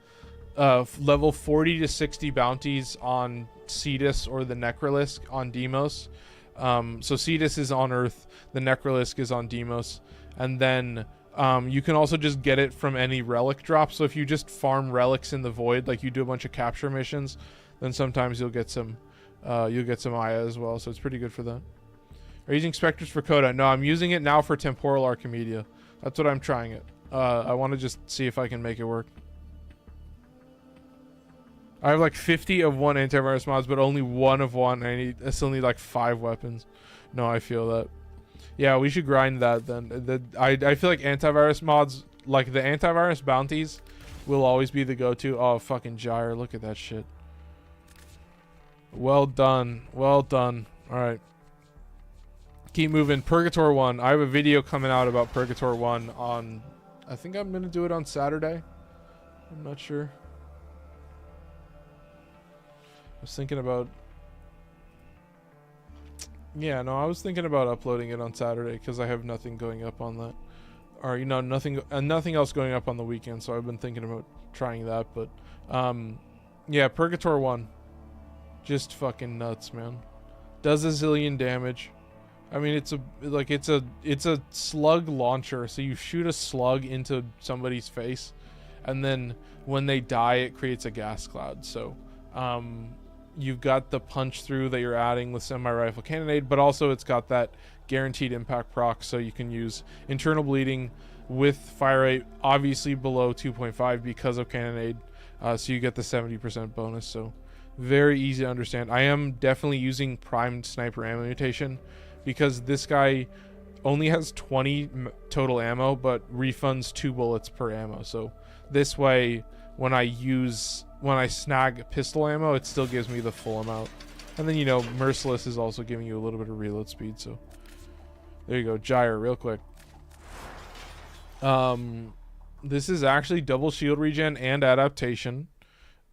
level 40 to 60 bounties on Cetus or the Necrolisk on Deimos. So Cetus is on Earth, the Necrolisk is on Deimos, and then you can also just get it from any relic drop. So if you just farm relics in the void, like you do a bunch of capture missions, then sometimes you'll get some Aya as well. So it's pretty good for that. Are you using Spectres for Coda? No, I'm using it now for Temporal Archimedia. That's what I'm trying it. I want to just see if I can make it work. I have like 50 of one antivirus mods, but only 1 of one. I still need like 5 weapons. No, I feel that. Yeah, we should grind that then. I feel like antivirus mods, like the antivirus bounties, will always be the go-to. Oh, fucking Gyre. Look at that shit. Well done. Well done. Alright. Keep moving. Purgator 1. I have a video coming out about Purgator 1 on... I think I'm going to do it on Saturday. I'm not sure. I was thinking about... Yeah, no, I was thinking about uploading it on Saturday because I have nothing going up on that. Or, you know, nothing else going up on the weekend, so I've been thinking about trying that, but... yeah, Purgator 1. Just fucking nuts, man. Does a zillion damage. I mean, it's a slug launcher. So you shoot a slug into somebody's face, and then when they die, it creates a gas cloud. So you've got the punch through that you're adding with semi-rifle cannonade, but also it's got that guaranteed impact proc, so you can use internal bleeding with fire rate obviously below 2.5 because of cannonade, so you get the 70% bonus. So very easy to understand. I am definitely using primed sniper ammo mutation because this guy only has 20 total ammo but refunds 2 bullets per ammo. So this way, when I snag pistol ammo, it still gives me the full amount. And then, you know, Merciless is also giving you a little bit of reload speed. So there you go. Gyre real quick. This is actually double shield regen and adaptation.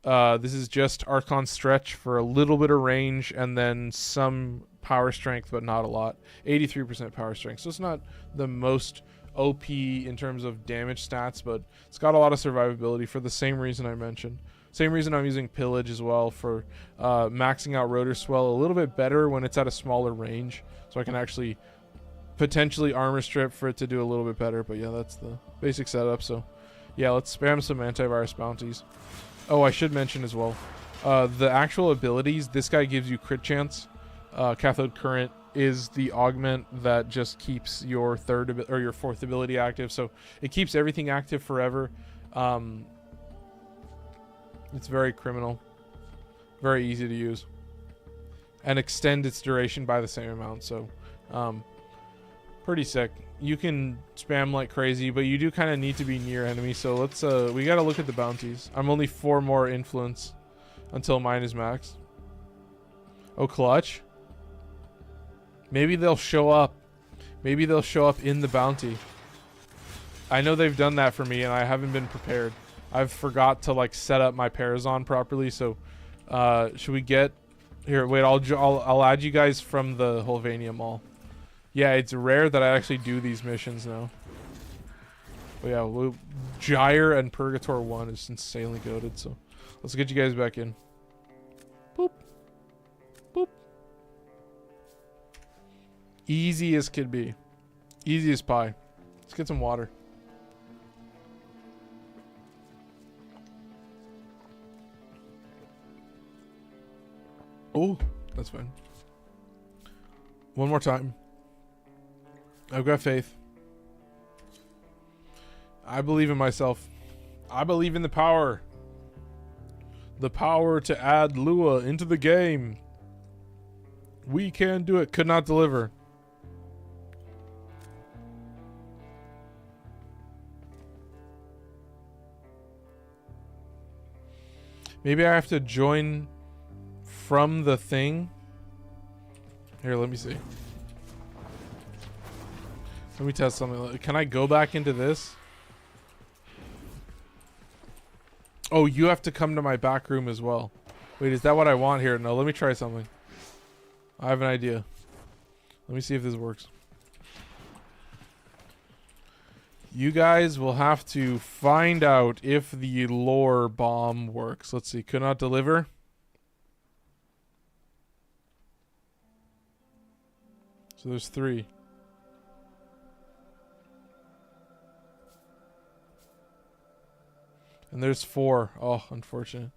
This is just Archon stretch for a little bit of range and then some power strength, but not a lot. 83% power strength. So it's not the most OP in terms of damage stats, but it's got a lot of survivability for the same reason I mentioned. Same reason I'm using Pillage as well for maxing out Rotor Swell a little bit better when it's at a smaller range. So I can actually potentially armor strip for it to do a little bit better. But yeah, that's the basic setup. So yeah, let's spam some antivirus bounties. Oh, I should mention as well, the actual abilities, this guy gives you crit chance. Cathode Current is the augment that just keeps your fourth ability active, so it keeps everything active forever. It's very criminal, very easy to use, and extend its duration by the same amount. So pretty sick. You can spam like crazy, but you do kind of need to be near enemy. So let's we gotta look at the bounties. I'm only 4 more influence until mine is maxed. Oh, clutch. Maybe they'll show up. Maybe they'll show up in the bounty. I know they've done that for me, and I haven't been prepared. I've forgot to like set up my Parazon properly. So should we get here? Wait, I'll add you guys from the Holvania Mall. Yeah, it's rare that I actually do these missions now. But yeah, Gyre and Purgator 1 is insanely goated, so let's get you guys back in. Boop. Boop. Easy as could be. Easy as pie. Let's get some water. Oh, that's fine. One more time. I've got faith. I believe in myself. I believe in the power. The power to add Lua into the game. We can do it. Could not deliver. Maybe I have to join from the thing. Here, let me see. Let me test something. Can I go back into this? Oh, you have to come to my back room as well. Wait, is that what I want here? No, let me try something. I have an idea. Let me see if this works. You guys will have to find out if the lore bomb works. Let's see. Could not deliver. So there's 3. And there's 4. Oh, unfortunate.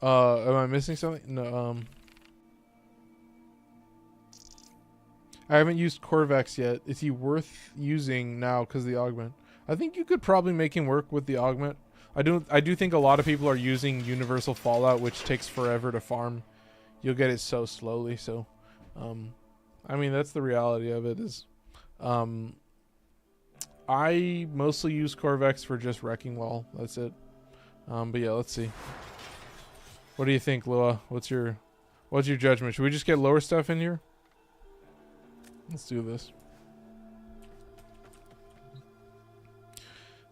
Am I missing something? No, I haven't used Corvex yet. Is he worth using now because of the augment? I think you could probably make him work with the augment. I do think a lot of people are using Universal Fallout, which takes forever to farm. You'll get it so slowly, so I mean, that's the reality of it is I mostly use Corvex for just Wrecking Wall. That's it. But yeah, let's see. What do you think, Lua? What's your judgment? Should we just get lower stuff in here? Let's do this.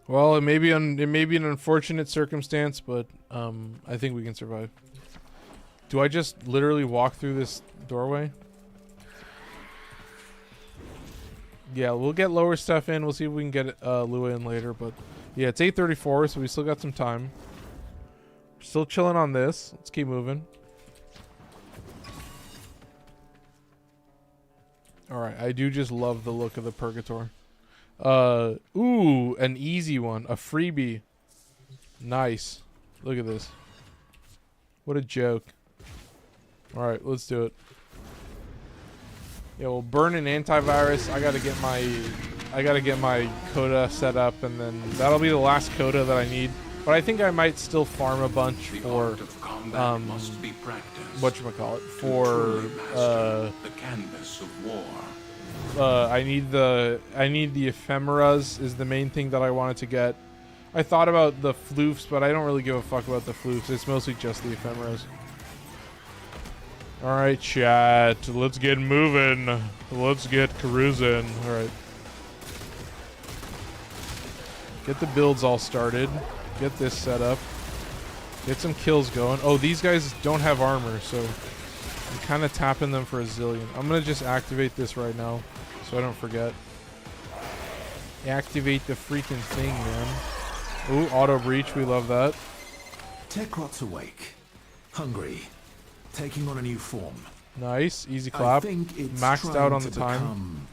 Well, it may be an unfortunate circumstance, but I think we can survive. Do I just literally walk through this doorway? Yeah, we'll get lower stuff in. We'll see if we can get Lua in later, but yeah, it's 8:34, so we still got some time. We're still chilling on this. Let's keep moving. Alright, I do just love the look of the Purgator. Ooh, an easy one. A freebie. Nice. Look at this. What a joke. Alright, let's do it. Yeah, we'll burn an antivirus. I gotta get my coda set up, and then that'll be the last coda that I need. But I think I might still farm a bunch for whatchamacallit, for the canvas of war. I need the ephemeras is the main thing that I wanted to get. I thought about the floofs, but I don't really give a fuck about the floofs. It's mostly just the ephemeras. Alright, chat. Let's get moving. Let's get cruising. Alright. Get the builds all started. Get this set up. Get some kills going. Oh, these guys don't have armor, so I'm kind of tapping them for a zillion. I'm going to just activate this right now so I don't forget. Activate the freaking thing, man. Ooh, auto breach. We love that. Tekrot's awake. Hungry. Taking on a new form. Nice. Easy clap. I think it's maxed out on the time.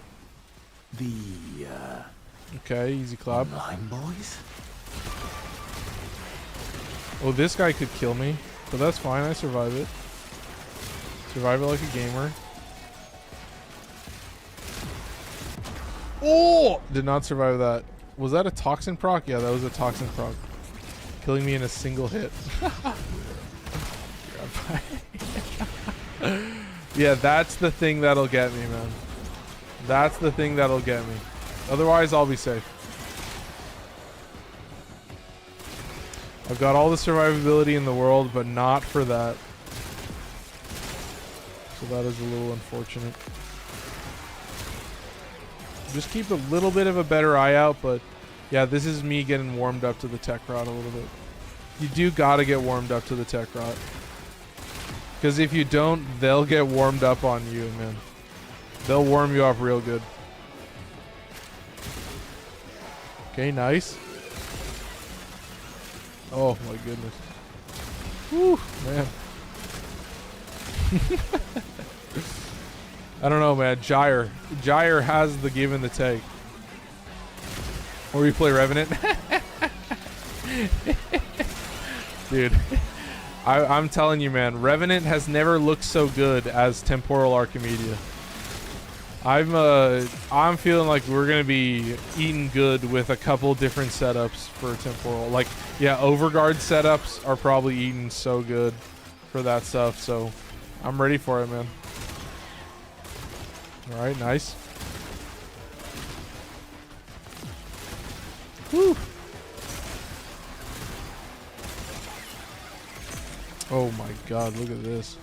Okay, easy clap. Online boys? Oh, this guy could kill me, but that's fine. I survive it. Survive it like a gamer. Oh! Did not survive that. Was that a toxin proc? Yeah, that was a toxin proc. Killing me in a single hit. Yeah, that's the thing that'll get me, man. That's the thing that'll get me. Otherwise, I'll be safe. I've got all the survivability in the world, but not for that. So that is a little unfortunate. Just keep a little bit of a better eye out, but yeah, this is me getting warmed up to the tech rot a little bit. You do gotta get warmed up to the tech rot. Because if you don't, they'll get warmed up on you, man. They'll warm you up real good. Okay, nice. Oh my goodness. Whew, man. I don't know, man. Gyre has the give and the take. Or we play Revenant. Dude. I'm telling you, man, Revenant has never looked so good as Temporal Archimedia. I'm feeling like we're gonna be eating good with a couple different setups for Temporal. Like, yeah, Overguard setups are probably eating so good for that stuff. So, I'm ready for it, man. All right, nice. Woo. Oh my God! Look at this.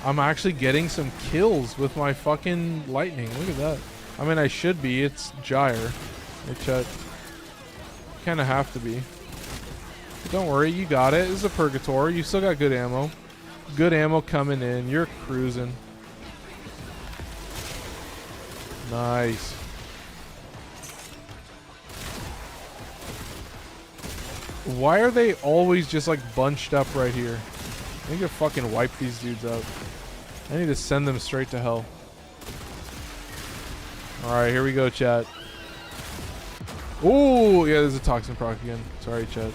I'm actually getting some kills with my fucking lightning. Look at that. I mean, I should be. It's Gyre. Which I kind of have to be. But don't worry, you got it. It's a Purgator. You still got good ammo. Good ammo coming in. You're cruising. Nice. Why are they always just like bunched up right here? I need to fucking wipe these dudes out. I need to send them straight to hell. Alright, here we go, chat. Ooh, yeah, there's a toxin proc again. Sorry, chat.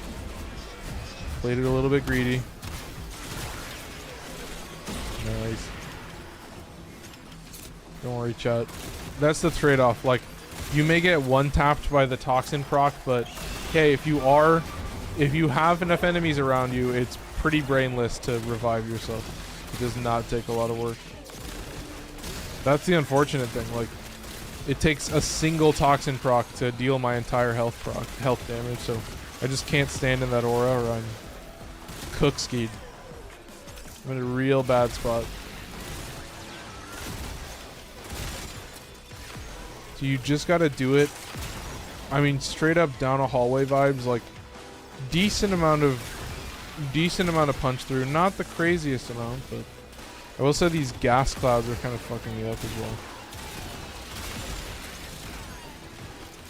Played it a little bit greedy. Nice. Don't worry, chat. That's the trade-off. Like, you may get one-tapped by the toxin proc, but hey, if you have enough enemies around you, it's pretty brainless to revive yourself. It does not take a lot of work. That's the unfortunate thing. Like, it takes a single toxin proc to deal my entire health damage. So I just can't stand in that aura, or I'm cook-skied. I'm in a real bad spot. So you just gotta do it. I mean, straight up down a hallway vibes. Like, decent amount of punch through. Not the craziest amount, but I will say these gas clouds are kind of fucking me up as well.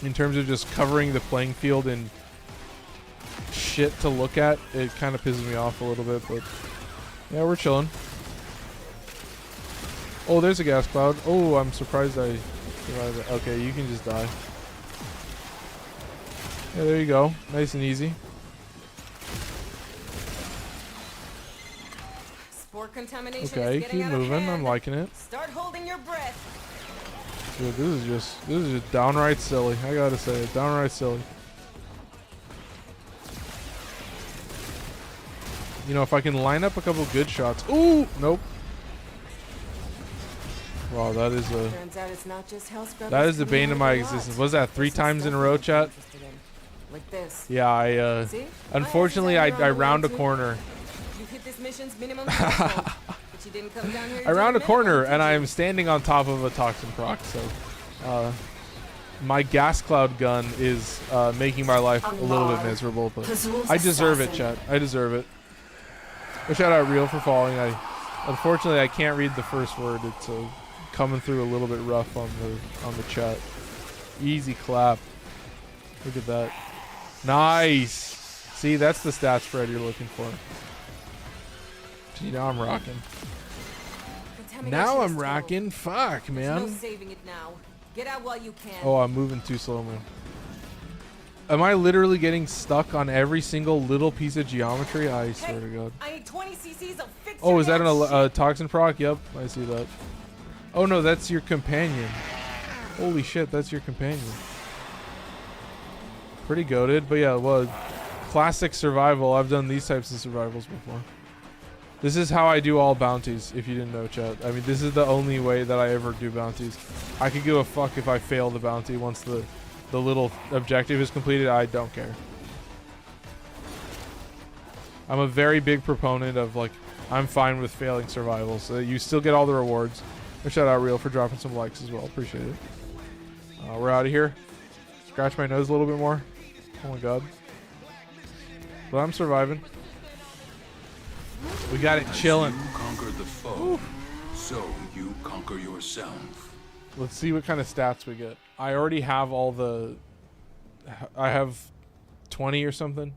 In terms of just covering the playing field in shit to look at, it kind of pisses me off a little bit, but Yeah, we're chilling. Oh, there's a gas cloud. Oh, I'm surprised I survived it. Okay, you can just die. Yeah, there you go. Nice and easy. Spore contamination Okay, is getting keep out of moving. hand. I'm liking it. Start holding your breath. Dude, this is just downright silly. I gotta say it, downright silly. You know, if I can line up a couple good shots. Ooh, nope. Wow, that is a. Turns out it's not just hell scrubbers That is the coming bane of out my a lot. existence. Was that 3 There's some times in a stuff row, I'm chat? interested in. Like this. Yeah, I See? unfortunately I I understand you're on the round a way, too. corner. You've hit this mission's minimum threshold, but you didn't come down here. I round a to do corner minimum, and did I you? am standing on top of a toxin proc, so my gas cloud gun is making my life a little bit miserable, but I deserve it, chat. I deserve it. A shout out Real for following. Unfortunately I can't read the first word. It's coming through a little bit rough on the chat. Easy clap. Look at that. Nice. See, that's the stat spread you're looking for. See, now I'm rocking. Contamination Now is I'm total. rocking. Fuck, There's man. no saving it now. Get out while you can. Oh, I'm moving too slow, man. Am I literally getting stuck on every single little piece of geometry? I swear to God. I need 20 cc's of fix. Oh, is that a toxin proc? Yep, I see that. Oh no, that's your companion. Holy shit, that's your companion. Pretty goated, but yeah, well, classic survival. I've done these types of survivals before. This is how I do all bounties, if you didn't know, chat. I mean, this is the only way that I ever do bounties. I could give a fuck if I fail the bounty once the little objective is completed. I don't care. I'm a very big proponent of, like, I'm fine with failing survival, so that you still get all the rewards. A shout out Real for dropping some likes as well. Appreciate it. We're out of here. Scratch my nose a little bit more. Oh my God. But I'm surviving. We got it chilling. You conquer the foe, so you conquer yourself. Let's see what kind of stats we get. I already have all the... I have 20 or something.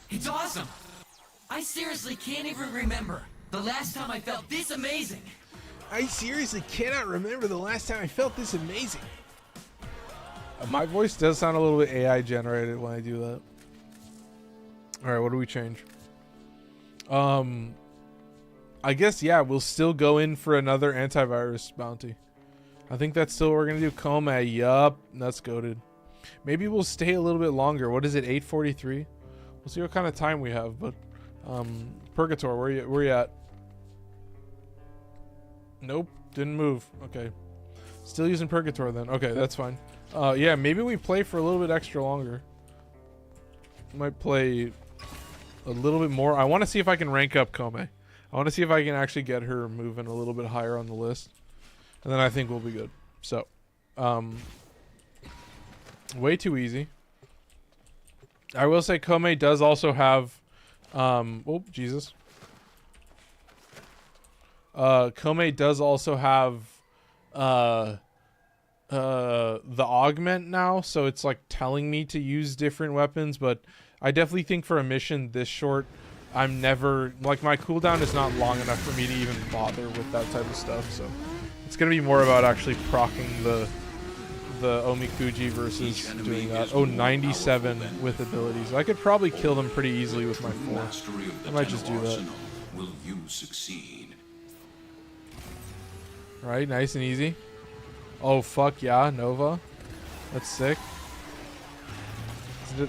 It's awesome! I seriously can't even remember the last time I felt this amazing. I seriously cannot remember the last time I felt this amazing. My voice does sound a little bit AI generated when I do that. Alright, what do we change? I guess, yeah, we'll still go in for another antivirus bounty. I think that's still what we're going to do. Coma, yup. That's goated. Maybe we'll stay a little bit longer. What is it, 8:43? We'll see what kind of time we have, but... Purgator, where you at? Nope, didn't move. Okay. Still using Purgator then. Okay, that's fine. Yeah, maybe we play for a little bit extra longer. Might play a little bit more. I want to see if I can rank up Kome. I want to see if I can actually get her moving a little bit higher on the list. And then I think we'll be good. So, way too easy. I will say Kome does also have... oh, Jesus. Kome does also have the augment now, so it's like telling me to use different weapons, but I definitely think for a mission this short, I'm never, like, my cooldown is not long enough for me to even bother with that type of stuff, so it's gonna be more about actually proccing the Omikuji versus doing that. Oh, 97 with abilities. I could probably kill them pretty easily with my 4. I might just do that. Will you succeed? Right, nice and easy. Oh, fuck yeah, Nova. That's sick.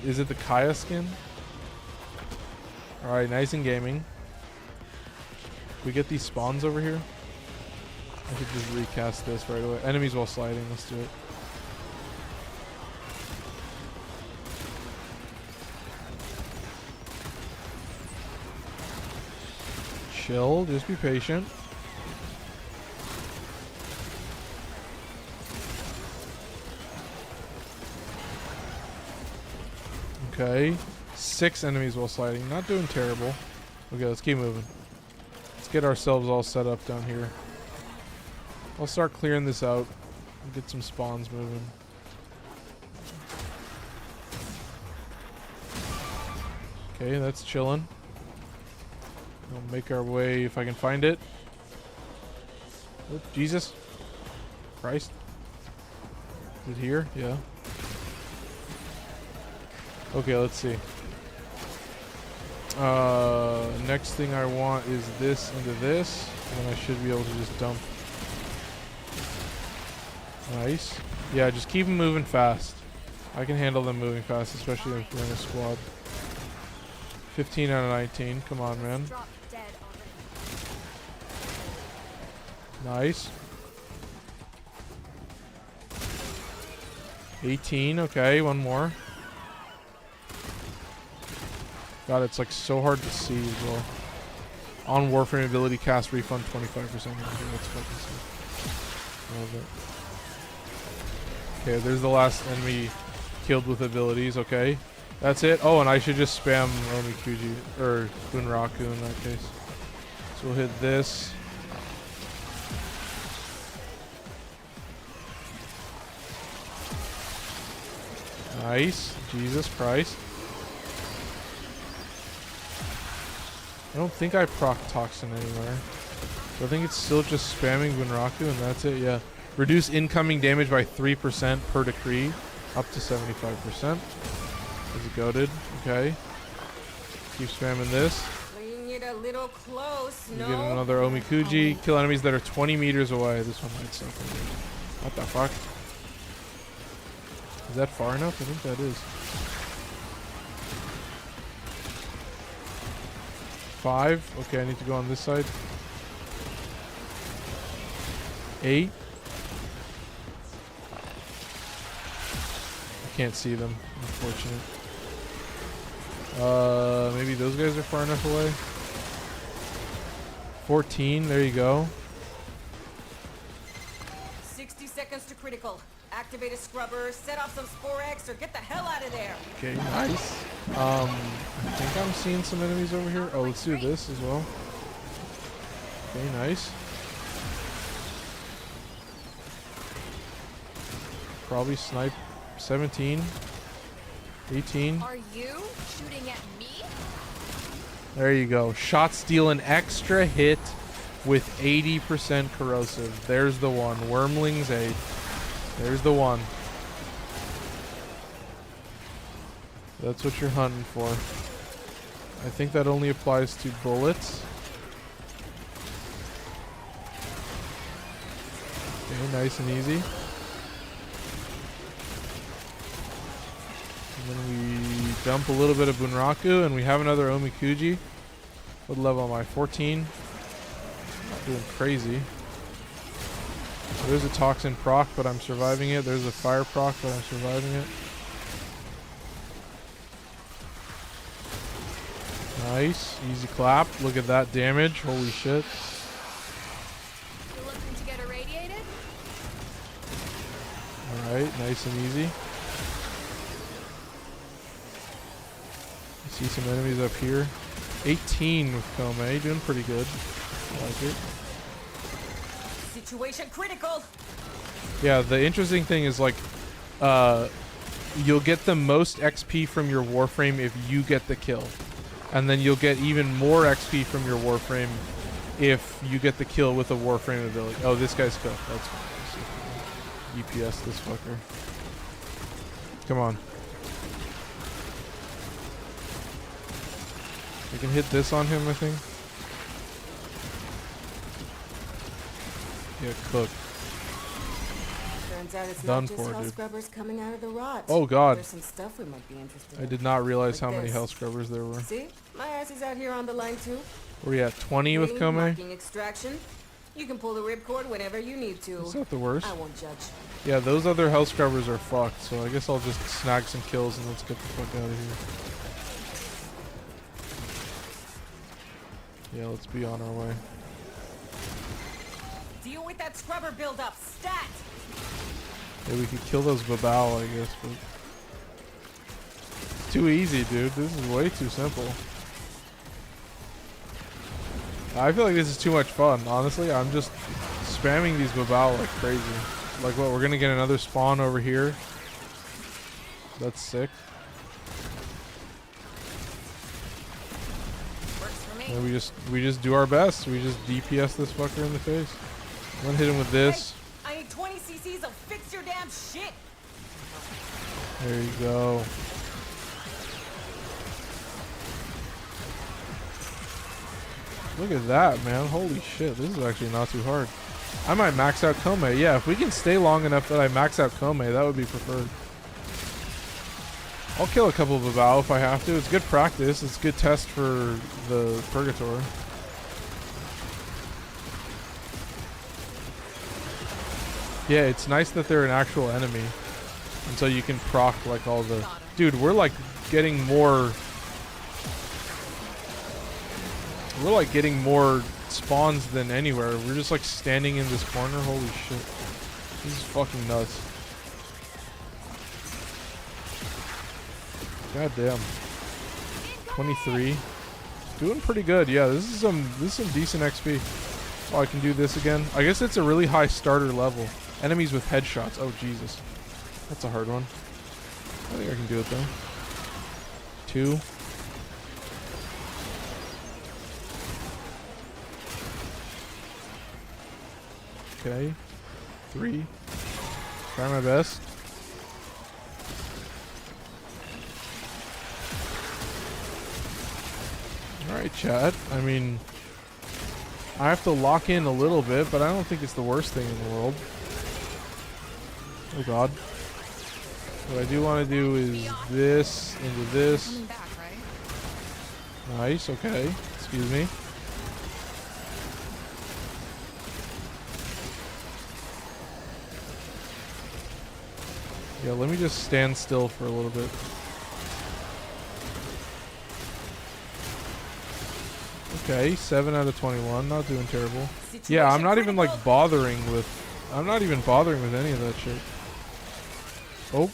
Is it the Kaya skin? Alright, nice and gaming. We get these spawns over here. I could just recast this right away. Enemies while sliding, let's do it. Chill, just be patient. Okay, 6 enemies while sliding. Not doing terrible. Okay, let's keep moving. Let's get ourselves all set up down here. I'll start clearing this out and get some spawns moving. Okay, that's chilling. We'll make our way if I can find it. Oh, Jesus Christ. Is it here? Yeah. Okay, let's see. Next thing I want is this into this, and then I should be able to just dump. Nice. Yeah, just keep them moving fast. I can handle them moving fast, especially if we're in a squad. 15 out of 19. Come on, man. Nice. 18. Okay, one more. God, it's like so hard to see as well. On Warframe ability cast refund 25%. That's fucking sick. Love it. Okay, there's the last enemy killed with abilities. Okay, that's it. Oh, and I should just spam Omikuji or Bunraku in that case. So we'll hit this. Nice. Jesus Christ. I don't think I proc Toxin anywhere. So I think it's still just spamming Bunraku and that's it, yeah. Reduce incoming damage by 3% per decree, up to 75%. Is it goated? Okay. Keep spamming this. Bringing it a little close. You No. get another Omikuji. Kill enemies that are 20 meters away. This one might suck. What the fuck? Is that far enough? I think that is. 5. Okay, I need to go on this side. 8. I can't see them. Unfortunate. Maybe those guys are far enough away. 14. There you go. 60 seconds to critical. Activate a scrubber, set off some Sporex, or get the hell out of there. Okay, nice. I think I'm seeing some enemies over here. Oh, let's do this as well. Okay, nice. Probably snipe 17. 18. Are you shooting at me? There you go. Shots deal an extra hit with 80% corrosive. There's the one. Wormlings 8. There's the one. That's what you're hunting for. I think that only applies to bullets. Okay, nice and easy. And then we dump a little bit of Bunraku, and we have another Omikuji. What level am I? 14. Not doing crazy. There's a toxin proc, but I'm surviving it. There's a fire proc, but I'm surviving it. Nice. Easy clap. Look at that damage. Holy shit. You looking to get irradiated? Alright, nice and easy. I see some enemies up here. 18 with Kome. Doing pretty good. I like it. Situation critical. Yeah, the interesting thing is like you'll get the most XP from your Warframe if you get the kill. And then you'll get even more XP from your Warframe if you get the kill with a Warframe ability. Oh, this guy's cooked. That's fine. EPS this fucker. Come on. I can hit this on him, I think. Yeah, cooked. Turns out it's Done not just for, hell dude. scrubbers coming out of the rot. Oh god. There's some stuff we might be interested I in. did not realize Like how many this. hell scrubbers there were. See? My ass is out here on the line too. Were you at 20 with Kome? Marking extraction. You can pull the ripcord whenever you need to. It's not the worst. I won't judge. Yeah, those other hell scrubbers are fucked, so I guess I'll just snag some kills and let's get the fuck out of here. Yeah, let's be on our way. Deal with that scrubber buildup. Stat! Yeah, we could kill those Babao, I guess, but... It's too easy, dude. This is way too simple. I feel like this is too much fun, honestly. I'm just spamming these Babao like crazy. Like what, we're gonna get another spawn over here? That's sick. me. And we just do our best. We just DPS this fucker in the face. I'm gonna hit him with this. Hey, I need 20 cc's of fix your damn shit. There you go. Look at that, man. Holy shit. This is actually not too hard. I might max out Kome. Yeah, if we can stay long enough that I max out Kome, that would be preferred. I'll kill a couple of Babao if I have to. It's good practice. It's good test for the Purgator. Yeah, it's nice that they're an actual enemy. And so you can proc like all the... Dude, we're like getting more... We're like getting more spawns than anywhere. We're just like standing in this corner. Holy shit. This is fucking nuts. God damn. 23. Doing pretty good. Yeah, this is some decent XP. Oh, I can do this again. I guess it's a really high starter level. Enemies with headshots. Oh, Jesus. That's a hard one. I think I can do it though. 2. Okay. 3. Try my best. Alright, chat. I mean, I have to lock in a little bit, but I don't think it's the worst thing in the world. Oh god. What I do want to do is this into this. Coming back, right? Nice, okay. Excuse me. Yeah, let me just stand still for a little bit. Okay, 7 out of 21, not doing terrible. Yeah, I'm not even like bothering with any of that shit. Oh.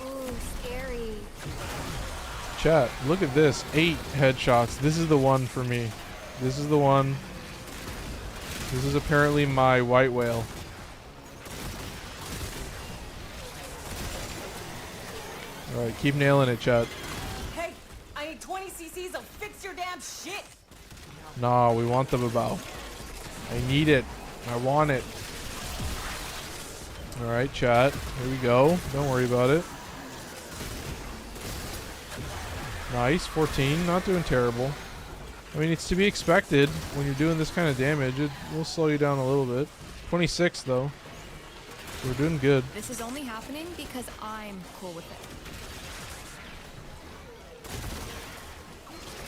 Ooh, scary. Chat, look at this. 8 headshots. This is the one for me. This is the one. This is apparently my white whale. Alright, keep nailing it, chat. Hey, I need 20 cc's of fix your damn shit. Nah, we want the Babao. I need it. I want it. Alright, chat. Here we go. Don't worry about it. Nice. 14. Not doing terrible. I mean, it's to be expected when you're doing this kind of damage. It will slow you down a little bit. 26, though. We're doing good. This is only happening because I'm cool with it.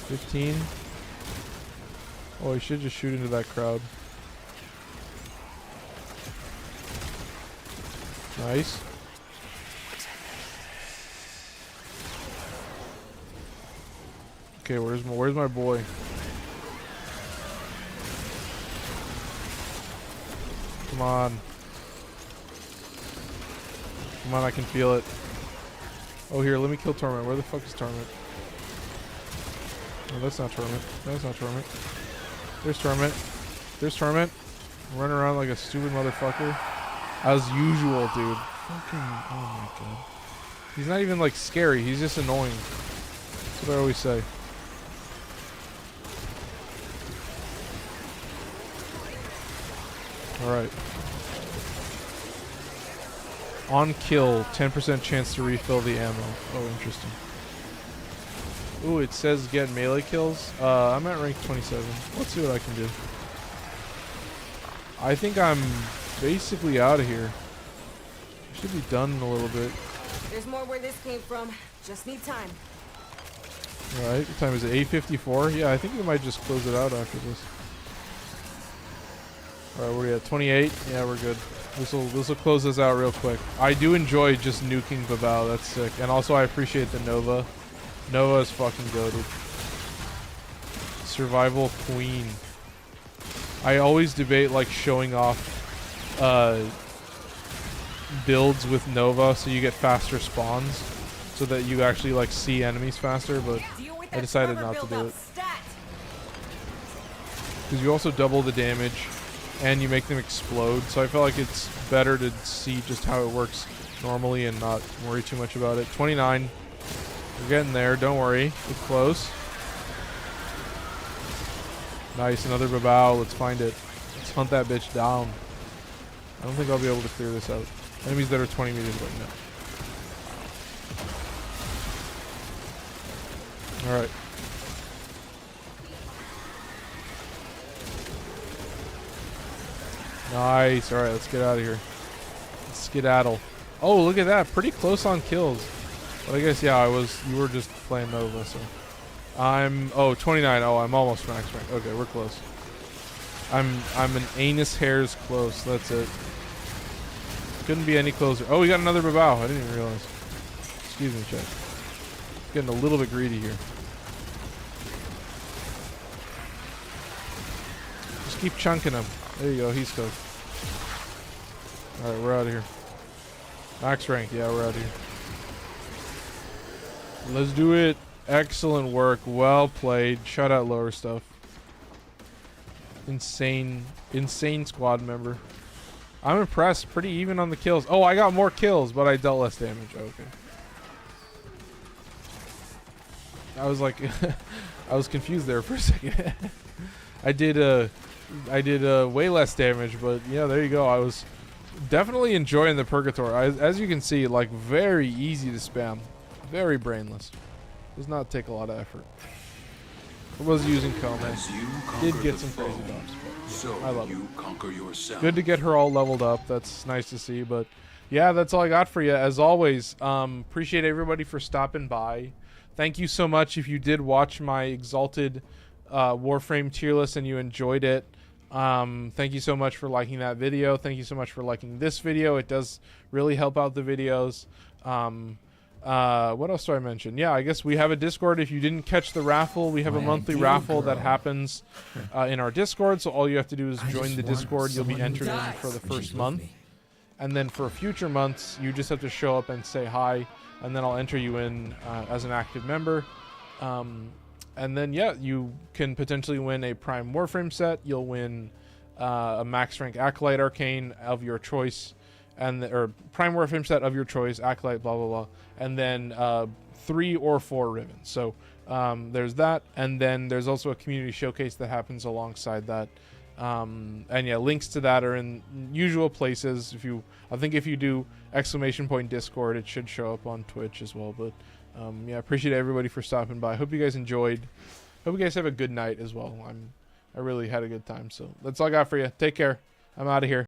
15. Oh, I should just shoot into that crowd. Nice. Okay, where's my boy? Come on. Come on, I can feel it. Oh, here, let me kill Torment. Where the fuck is Torment? No, that's not Torment. That's not Torment. There's Torment. There's Torment. Running around like a stupid motherfucker. As usual, dude. Fucking, oh my god. He's not even like scary. He's just annoying. That's what I always say. Alright. On kill, 10% chance to refill the ammo. Oh, interesting. Ooh, it says get melee kills. I'm at rank 27. Let's see what I can do. I think I'm basically out of here. Should be done in a little bit. There's more where this came from. Just need time. Alright, what time is it? 8:54? Yeah, I think we might just close it out after this. Alright, we're at 28. Yeah, we're good. This will close us out real quick. I do enjoy just nuking Babao. That's sick. And also I appreciate the Nova. Nova is fucking goated. Survival queen. I always debate like showing off builds with Nova so you get faster spawns so that you actually like see enemies faster, but I decided not to do it. Because you also double the damage and you make them explode, so I feel like it's better to see just how it works normally and not worry too much about it. 29. We're getting there. Don't worry. We're close. Nice. Another Babao. Let's find it. Let's hunt that bitch down. I don't think I'll be able to clear this out. Enemies that are 20 meters away. No. Alright. Nice. Alright, let's get out of here. Let's skedaddle. Oh, look at that. Pretty close on kills. But I guess, yeah, you were just playing Nova, so. I'm 29. Oh, I'm almost max rank. Okay, we're close. I'm an anus hairs close. That's it. Couldn't be any closer. Oh, we got another Babao. I didn't even realize. Excuse me, chat. Getting a little bit greedy here. Just keep chunking him. There you go. He's cooked. Alright, we're out of here. Max rank. Yeah, we're out of here. Let's do it. Excellent work. Well played. Shut out lower stuff. Insane squad member. I'm impressed. Pretty even on the kills. Oh, I got more kills, but I dealt less damage. Okay. I was like, I was confused there for a second. I did way less damage, but yeah, there you go. I was definitely enjoying the Purgatory. As you can see, like very easy to spam, very brainless. Does not take a lot of effort. I was using Kome. Did get some crazy buffs, but yeah, I love it. Good to get her all leveled up. That's nice to see. But yeah, that's all I got for you. As always, appreciate everybody for stopping by. Thank you so much if you did watch my Exalted Warframe tier list and you enjoyed it. Thank you so much for liking that video. Thank you so much for liking this video. It does really help out the videos. What else do I mention? Yeah, I guess we have a Discord. If you didn't catch the raffle, we have a monthly raffle that happens in our Discord. So all you have to do is join the Discord. You'll be entered in for the first month. And then for future months, you just have to show up and say hi. And then I'll enter you in as an active member. And then, yeah, you can potentially win a Prime Warframe set. You'll win a Max Rank Acolyte Arcane of your choice. Or Prime Warframe set of your choice, Acolyte, blah, blah, blah. And then 3 or 4 ribbons. So there's that. And then there's also a community showcase that happens alongside that. And yeah, links to that are in usual places. I think if you do !Discord, it should show up on Twitch as well. But yeah, appreciate everybody for stopping by. Hope you guys enjoyed. Hope you guys have a good night as well. I really had a good time. So that's all I got for you. Take care. I'm out of here.